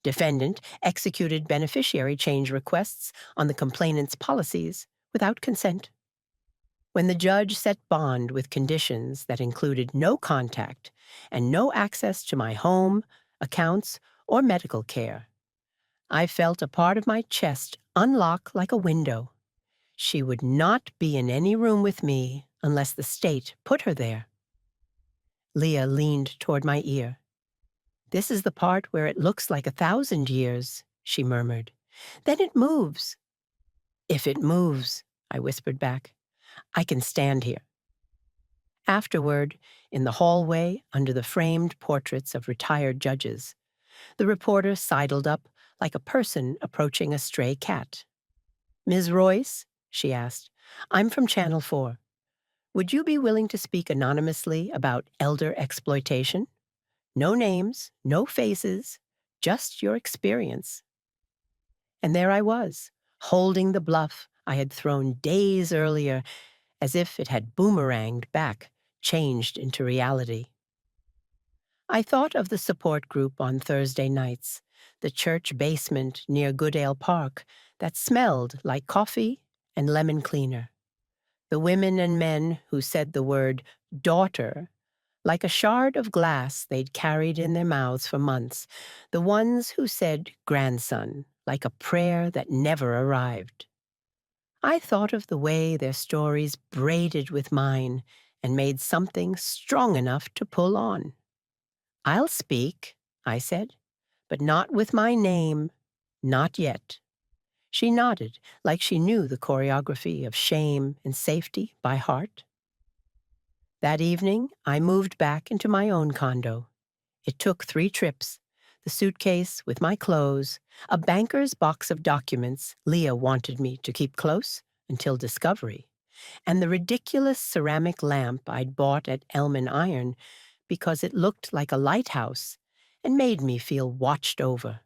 Defendant executed beneficiary change requests on the complainant's policies without consent. When the judge set bond with conditions that included no contact and no access to my home, accounts, or medical care, I felt a part of my chest unlock like a window. She would not be in any room with me unless the state put her there. Leah leaned toward my ear. "This is the part where it looks like 1,000 years," she murmured. "Then it moves." "If it moves," I whispered back, "I can stand here." Afterward, in the hallway under the framed portraits of retired judges, the reporter sidled up like a person approaching a stray cat. "Ms. Royce," she asked, "I'm from Channel 4. Would you be willing to speak anonymously about elder exploitation? No names, no faces, just your experience." And there I was, holding the bluff I had thrown days earlier as if it had boomeranged back, changed into reality. I thought of the support group on Thursday nights, the church basement near Goodale Park that smelled like coffee and lemon cleaner. The women and men who said the word daughter like a shard of glass they'd carried in their mouths for months, the ones who said grandson like a prayer that never arrived. I thought of the way their stories braided with mine and made something strong enough to pull on. I'll speak, I said, but not with my name, not yet. She nodded, like she knew the choreography of shame and safety by heart. That evening, I moved back into my own condo. It took 3 trips, the suitcase with my clothes, a banker's box of documents Leah wanted me to keep close until discovery, and the ridiculous ceramic lamp I'd bought at Elm Iron because it looked like a lighthouse and made me feel watched over.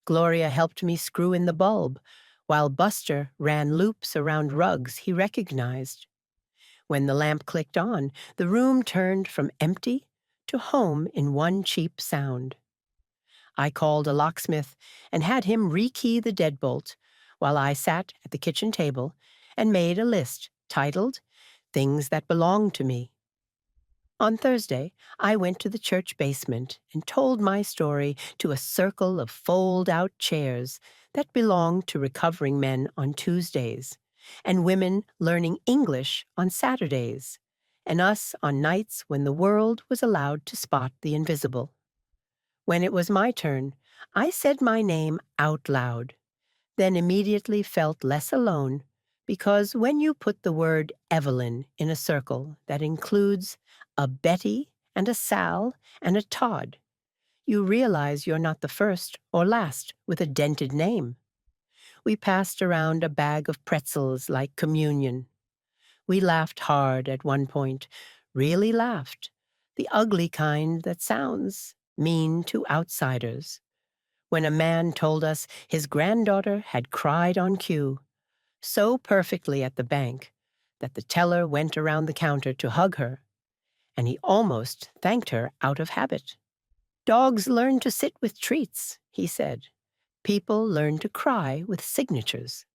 Gloria helped me screw in the bulb, while Buster ran loops around rugs he recognized. When the lamp clicked on, the room turned from empty to home in one cheap sound. I called a locksmith and had him rekey the deadbolt while I sat at the kitchen table and made a list titled Things That Belong to Me. On Thursday, I went to the church basement and told my story to a circle of fold-out chairs that belonged to recovering men on Tuesdays, and women learning English on Saturdays, and us on nights when the world was allowed to spot the invisible. When it was my turn, I said my name out loud, then immediately felt less alone, because when you put the word Evelyn in a circle that includes a Betty and a Sal and a Todd, you realize you're not the first or last with a dented name. We passed around a bag of pretzels like communion. We laughed hard at one point, really laughed, the ugly kind that sounds mean to outsiders. When a man told us his granddaughter had cried on cue, so perfectly at the bank that the teller went around the counter to hug her, and he almost thanked her out of habit. Dogs learn to sit with treats, he said. People learn to cry with signatures.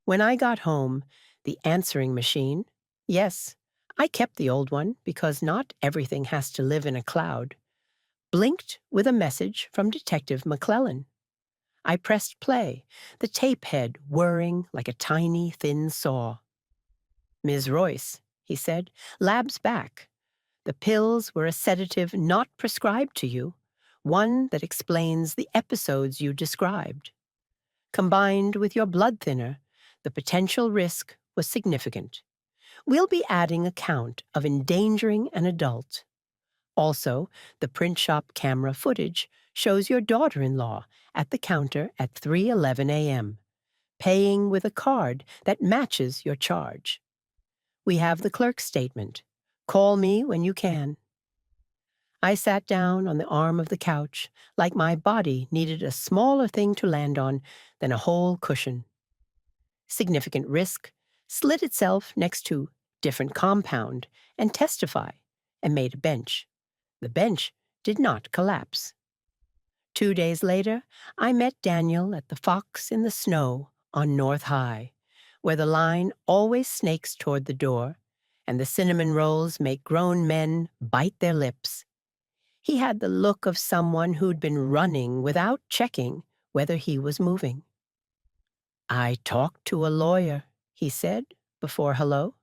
When I got home, the answering machine, yes, I kept the old one because not everything has to live in a cloud, blinked with a message from Detective McClellan. I pressed play, the tape head whirring like a tiny, thin saw. Ms. Royce, he said, lab's back. The pills were a sedative not prescribed to you, one that explains the episodes you described. Combined with your blood thinner, the potential risk was significant. We'll be adding a count of endangering an adult. Also, the print shop camera footage shows your daughter-in-law at the counter at 3:11 a.m., paying with a card that matches your charge. We have the clerk's statement. Call me when you can. I sat down on the arm of the couch, like my body needed a smaller thing to land on than a whole cushion. Significant risk slid itself next to different compound and testify, and made a bench. The bench did not collapse. 2 days later, I met Daniel at the Fox in the Snow on North High, where the line always snakes toward the door, and the cinnamon rolls make grown men bite their lips. He had the look of someone who'd been running without checking whether he was moving. I talked to a lawyer, he said, before hello.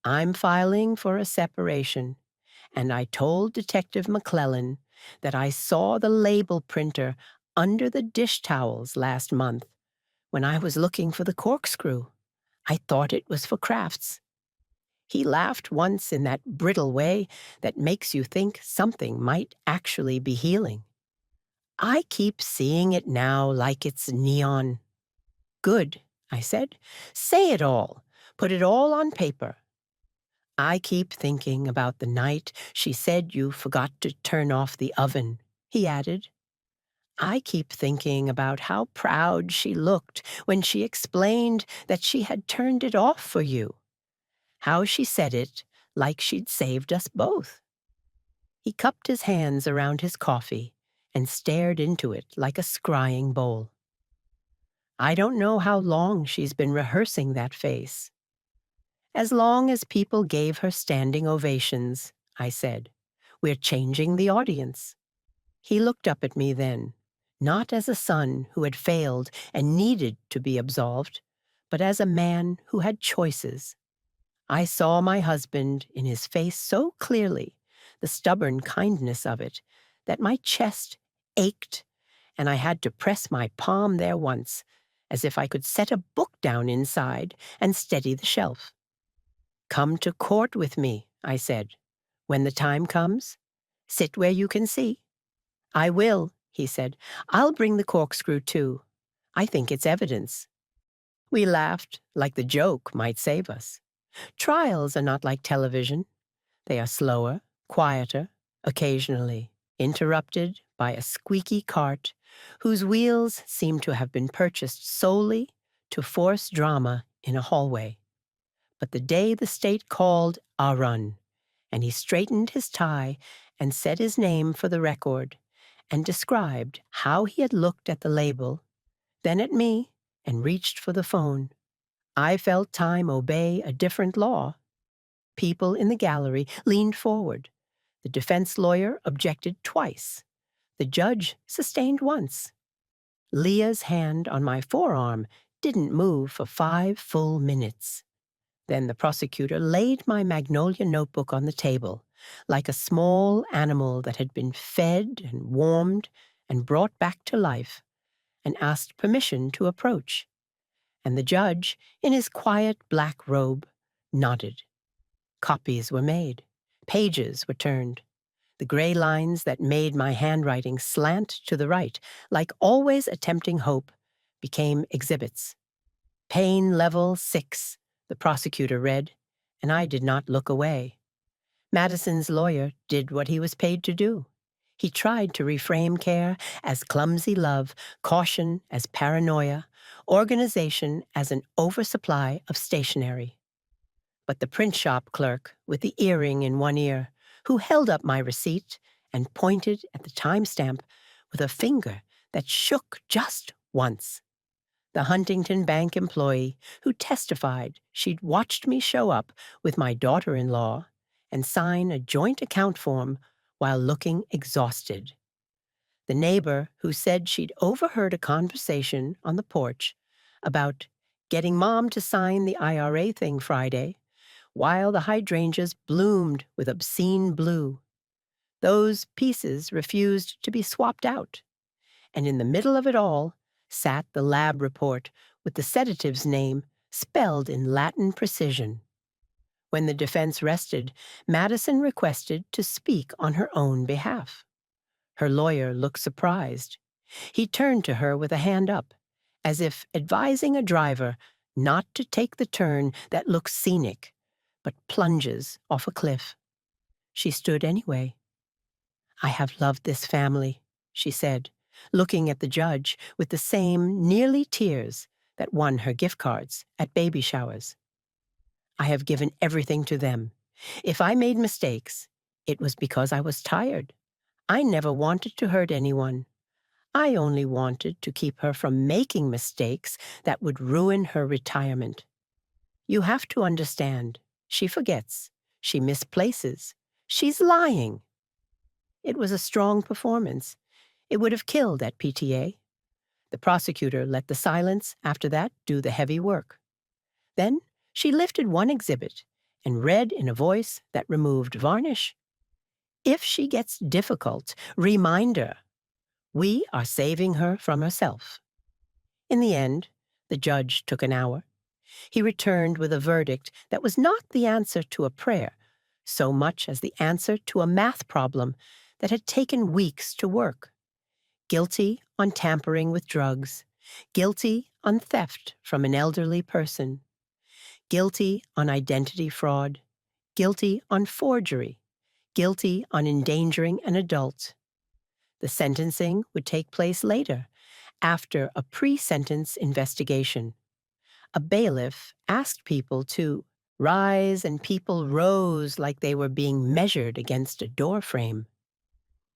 I'm filing for a separation, and I told Detective McClellan that I saw the label printer under the dish towels last month when I was looking for the corkscrew. I thought it was for crafts. He laughed once in that brittle way that makes you think something might actually be healing. I keep seeing it now like it's neon. Good, I said. Say it all. Put it all on paper. I keep thinking about the night she said you forgot to turn off the oven, he added. I keep thinking about how proud she looked when she explained that she had turned it off for you. How she said it like she'd saved us both. He cupped his hands around his coffee and stared into it like a scrying bowl. I don't know how long she's been rehearsing that face. As long as people gave her standing ovations, I said. We're changing the audience. He looked up at me then, not as a son who had failed and needed to be absolved, but as a man who had choices. I saw my husband in his face so clearly the stubborn kindness of it, that my chest ached and I had to press my palm there once, as if I could set a book down inside and steady the shelf. "Come to court with me," I said. "When the time comes, sit where you can see." "I will," he said. "I'll bring the corkscrew too. I think it's evidence." We laughed, like the joke might save us. Trials are not like television. They are slower, quieter, occasionally interrupted by a squeaky cart whose wheels seem to have been purchased solely to force drama in a hallway. But the day the state called our run, and he straightened his tie and said his name for the record, and described how he had looked at the label, then at me, and reached for the phone, I felt time obey a different law. People in the gallery leaned forward. The defense lawyer objected twice. The judge sustained once. Leah's hand on my forearm didn't move for 5 full minutes. Then the prosecutor laid my magnolia notebook on the table, like a small animal that had been fed and warmed and brought back to life, and asked permission to approach. And the judge, in his quiet black robe, nodded. Copies were made. Pages were turned. The gray lines that made my handwriting slant to the right, like always attempting hope, became exhibits. "Pain level 6, the prosecutor read, and I did not look away. Madison's lawyer did what he was paid to do. He tried to reframe care as clumsy love, caution as paranoia, organization as an oversupply of stationery. But the print shop clerk, with the earring in one ear, who held up my receipt and pointed at the timestamp with a finger that shook just once. The Huntington Bank employee who testified she'd watched me show up with my daughter-in-law and sign a joint account form while looking exhausted. The neighbor who said she'd overheard a conversation on the porch about getting Mom to sign the IRA thing Friday, while the hydrangeas bloomed with obscene blue. Those pieces refused to be swapped out. And in the middle of it all sat the lab report with the sedative's name spelled in Latin precision. When the defense rested, Madison requested to speak on her own behalf. Her lawyer looked surprised. He turned to her with a hand up, as if advising a driver not to take the turn that looks scenic, but plunges off a cliff. She stood anyway. "I have loved this family," she said, looking at the judge with the same nearly tears that won her gift cards at baby showers. "I have given everything to them. If I made mistakes, it was because I was tired. I never wanted to hurt anyone. I only wanted to keep her from making mistakes that would ruin her retirement. You have to understand, she forgets, she misplaces, she's lying." It was a strong performance. It would have killed at PTA. The prosecutor let the silence after that do the heavy work. Then she lifted one exhibit and read in a voice that removed varnish. "If she gets difficult, remind her. We are saving her from herself." In the end, the judge took an hour. He returned with a verdict that was not the answer to a prayer, so much as the answer to a math problem that had taken weeks to work. Guilty on tampering with drugs, guilty on theft from an elderly person, guilty on identity fraud, guilty on forgery, guilty on endangering an adult. The sentencing would take place later, after a pre-sentence investigation. A bailiff asked people to rise, and people rose like they were being measured against a doorframe.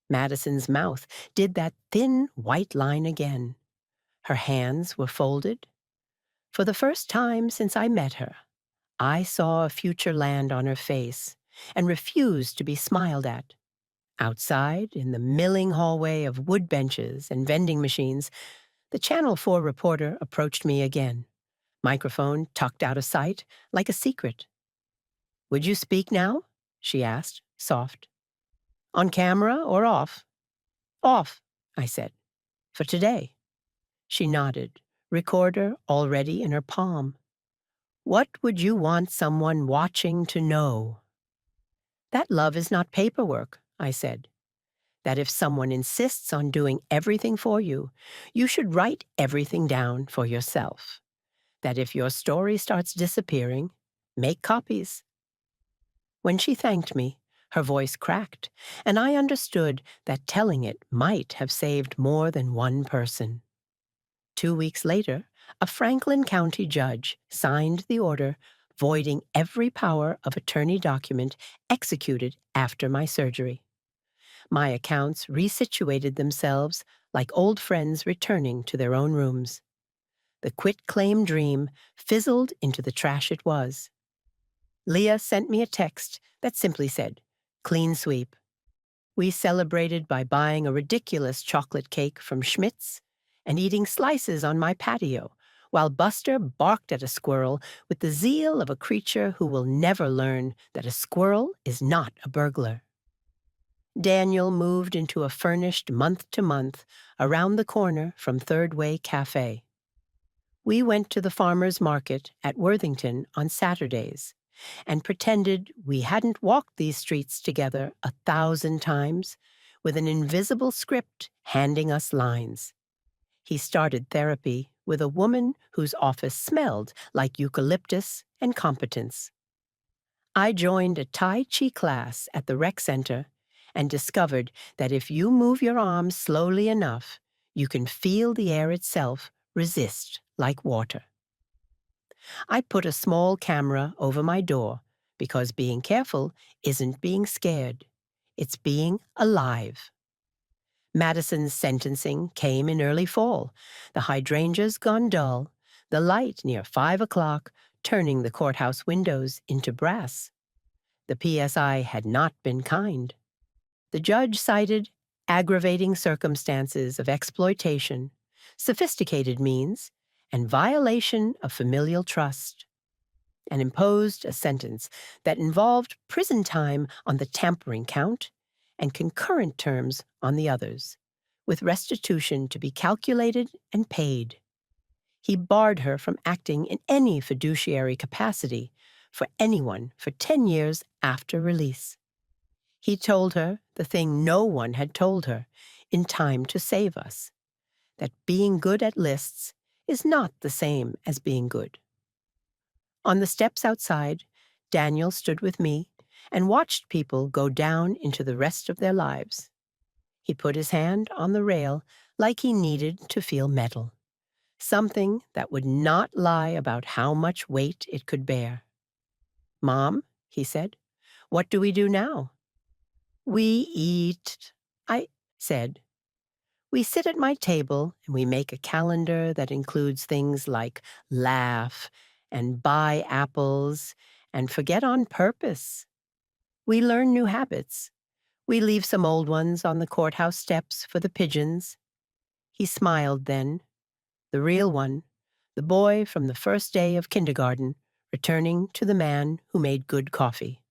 Madison's mouth did that thin white line again. Her hands were folded. For the first time since I met her, I saw a future land on her face and refused to be smiled at. Outside, in the milling hallway of wood benches and vending machines, the Channel 4 reporter approached me again, microphone tucked out of sight like a secret. "Would you speak now?" she asked, soft. On camera or off? Off, I said. For today. She nodded, recorder already in her palm. What would you want someone watching to know? That love is not paperwork, I said. That if someone insists on doing everything for you, you should write everything down for yourself. That if your story starts disappearing, make copies. When she thanked me, her voice cracked, and I understood that telling it might have saved more than one person. 2 weeks later, a Franklin County judge signed the order voiding every power of attorney document executed after my surgery. My accounts resituated themselves like old friends returning to their own rooms. The quit-claim dream fizzled into the trash it was. Leah sent me a text that simply said, "Clean sweep." We celebrated by buying a ridiculous chocolate cake from Schmidt's and eating slices on my patio, while Buster barked at a squirrel with the zeal of a creature who will never learn that a squirrel is not a burglar. Daniel moved into a furnished month-to-month around the corner from Third Way Cafe. We went to the farmer's market at Worthington on Saturdays and pretended we hadn't walked these streets together 1,000 times with an invisible script handing us lines. He started therapy with a woman whose office smelled like eucalyptus and competence. I joined a Tai Chi class at the rec center and discovered that if you move your arms slowly enough, you can feel the air itself resist like water. I put a small camera over my door because being careful isn't being scared. It's being alive. Madison's sentencing came in early fall, the hydrangeas gone dull, the light near 5 o'clock turning the courthouse windows into brass. The PSI had not been kind. The judge cited aggravating circumstances of exploitation, sophisticated means, and violation of familial trust, and imposed a sentence that involved prison time on the tampering count and concurrent terms on the others, with restitution to be calculated and paid. He barred her from acting in any fiduciary capacity for anyone for 10 years after release. He told her the thing no one had told her in time to save us, that being good at lists is not the same as being good. On the steps outside, Daniel stood with me and watched people go down into the rest of their lives. He put his hand on the rail like he needed to feel metal, something that would not lie about how much weight it could bear. "Mom," he said, "what do we do now?" "We eat," I said. "We sit at my table and we make a calendar that includes things like laugh and buy apples and forget on purpose. We learn new habits. We leave some old ones on the courthouse steps for the pigeons." He smiled then, the real one, the boy from the first day of kindergarten, returning to the man who made good coffee.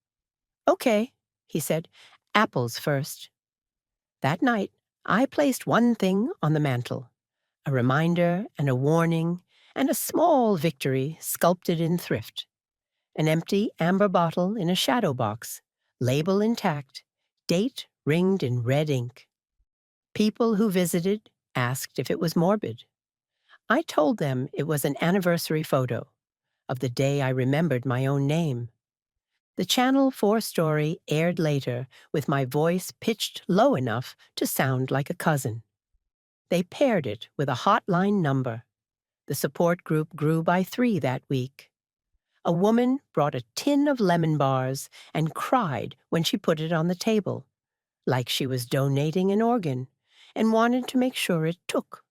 "Okay," he said, "apples first." That night, I placed one thing on the mantel, a reminder and a warning and a small victory sculpted in thrift. An empty amber bottle in a shadow box, label intact, date ringed in red ink. People who visited asked if it was morbid. I told them it was an anniversary photo of the day I remembered my own name. The Channel 4 story aired later with my voice pitched low enough to sound like a cousin. They paired it with a hotline number. The support group grew by 3 that week. A woman brought a tin of lemon bars and cried when she put it on the table, like she was donating an organ, and wanted to make sure it took.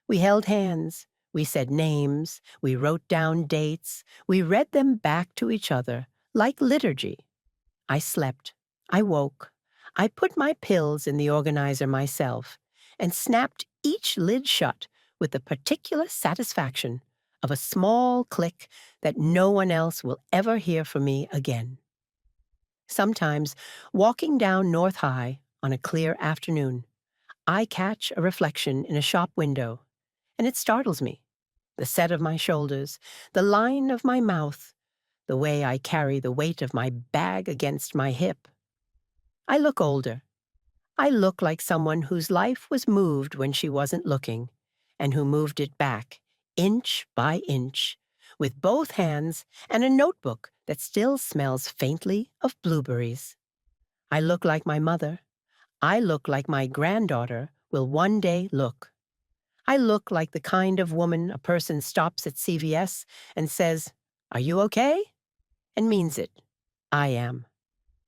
We held hands, we said names, we wrote down dates, we read them back to each other, like liturgy. I slept, I woke, I put my pills in the organizer myself, and snapped each lid shut with the particular satisfaction of a small click that no one else will ever hear from me again. Sometimes, walking down North High on a clear afternoon, I catch a reflection in a shop window, and it startles me. The set of my shoulders, the line of my mouth, the way I carry the weight of my bag against my hip. I look older. I look like someone whose life was moved when she wasn't looking, and who moved it back, inch by inch, with both hands and a notebook that still smells faintly of blueberries. I look like my mother. I look like my granddaughter will one day look. I look like the kind of woman a person stops at CVS and says, "Are you okay?" and means it. I am.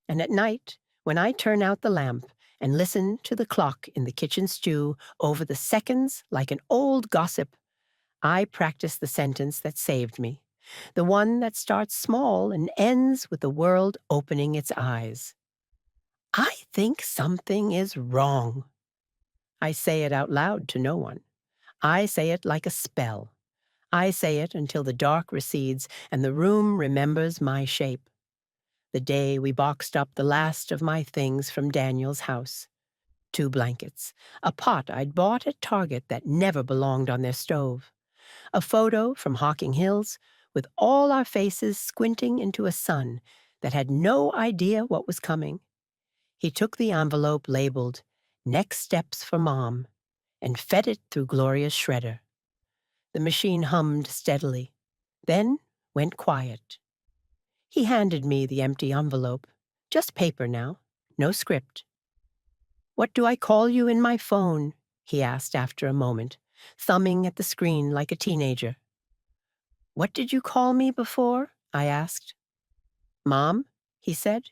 And at night, when I turn out the lamp and listen to the clock in the kitchen stew over the seconds like an old gossip, I practice the sentence that saved me, the one that starts small and ends with the world opening its eyes. I think something is wrong. I say it out loud to no one. I say it like a spell. I say it until the dark recedes and the room remembers my shape. The day we boxed up the last of my things from Daniel's house. 2 blankets, a pot I'd bought at Target that never belonged on their stove, a photo from Hocking Hills with all our faces squinting into a sun that had no idea what was coming. He took the envelope labeled "Next Steps for Mom" and fed it through Gloria's shredder. The machine hummed steadily, then went quiet. He handed me the empty envelope. Just paper now, no script. "What do I call you in my phone?" he asked after a moment, thumbing at the screen like a teenager. "What did you call me before?" I asked. "Mom," he said,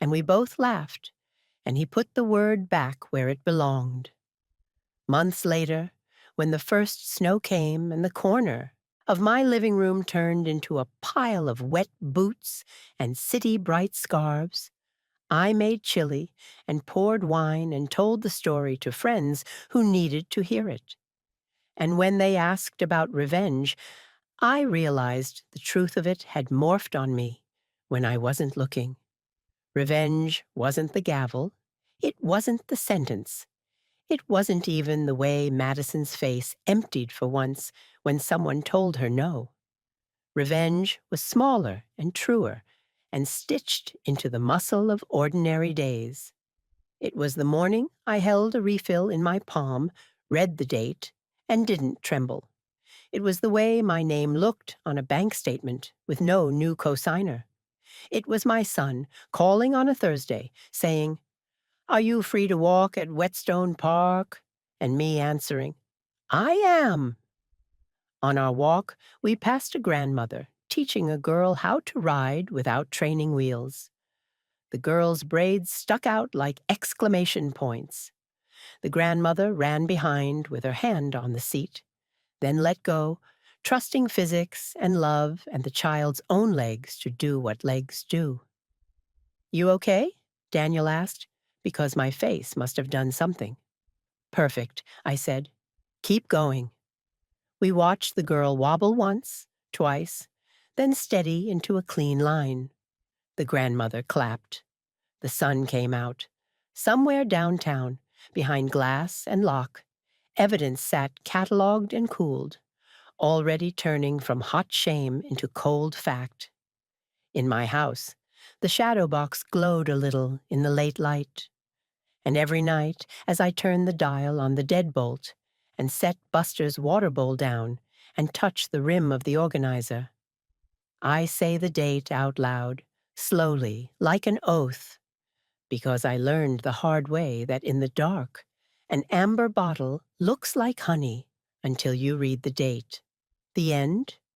and we both laughed, and he put the word back where it belonged. Months later, when the first snow came and the corner of my living room turned into a pile of wet boots and city-bright scarves, I made chili and poured wine and told the story to friends who needed to hear it. And when they asked about revenge, I realized the truth of it had morphed on me when I wasn't looking. Revenge wasn't the gavel. It wasn't the sentence. It wasn't even the way Madison's face emptied for once when someone told her no. Revenge was smaller and truer and stitched into the muscle of ordinary days. It was the morning I held a refill in my palm, read the date, and didn't tremble. It was the way my name looked on a bank statement with no new cosigner. It was my son calling on a Thursday saying, "Are you free to walk at Whetstone Park?" And me answering, "I am." On our walk, we passed a grandmother teaching a girl how to ride without training wheels. The girl's braids stuck out like exclamation points. The grandmother ran behind with her hand on the seat, then let go, trusting physics and love and the child's own legs to do what legs do. "You okay?" Daniel asked, because my face must have done something. "Perfect," I said. "Keep going." We watched the girl wobble once, twice, then steady into a clean line. The grandmother clapped. The sun came out. Somewhere downtown, behind glass and lock, evidence sat catalogued and cooled, already turning from hot shame into cold fact. In my house, the shadow box glowed a little in the late light. And every night, as I turned the dial on the deadbolt and set Buster's water bowl down and touched the rim of the organizer, I say the date out loud, slowly, like an oath, because I learned the hard way that in the dark, an amber bottle looks like honey until you read the date. The end?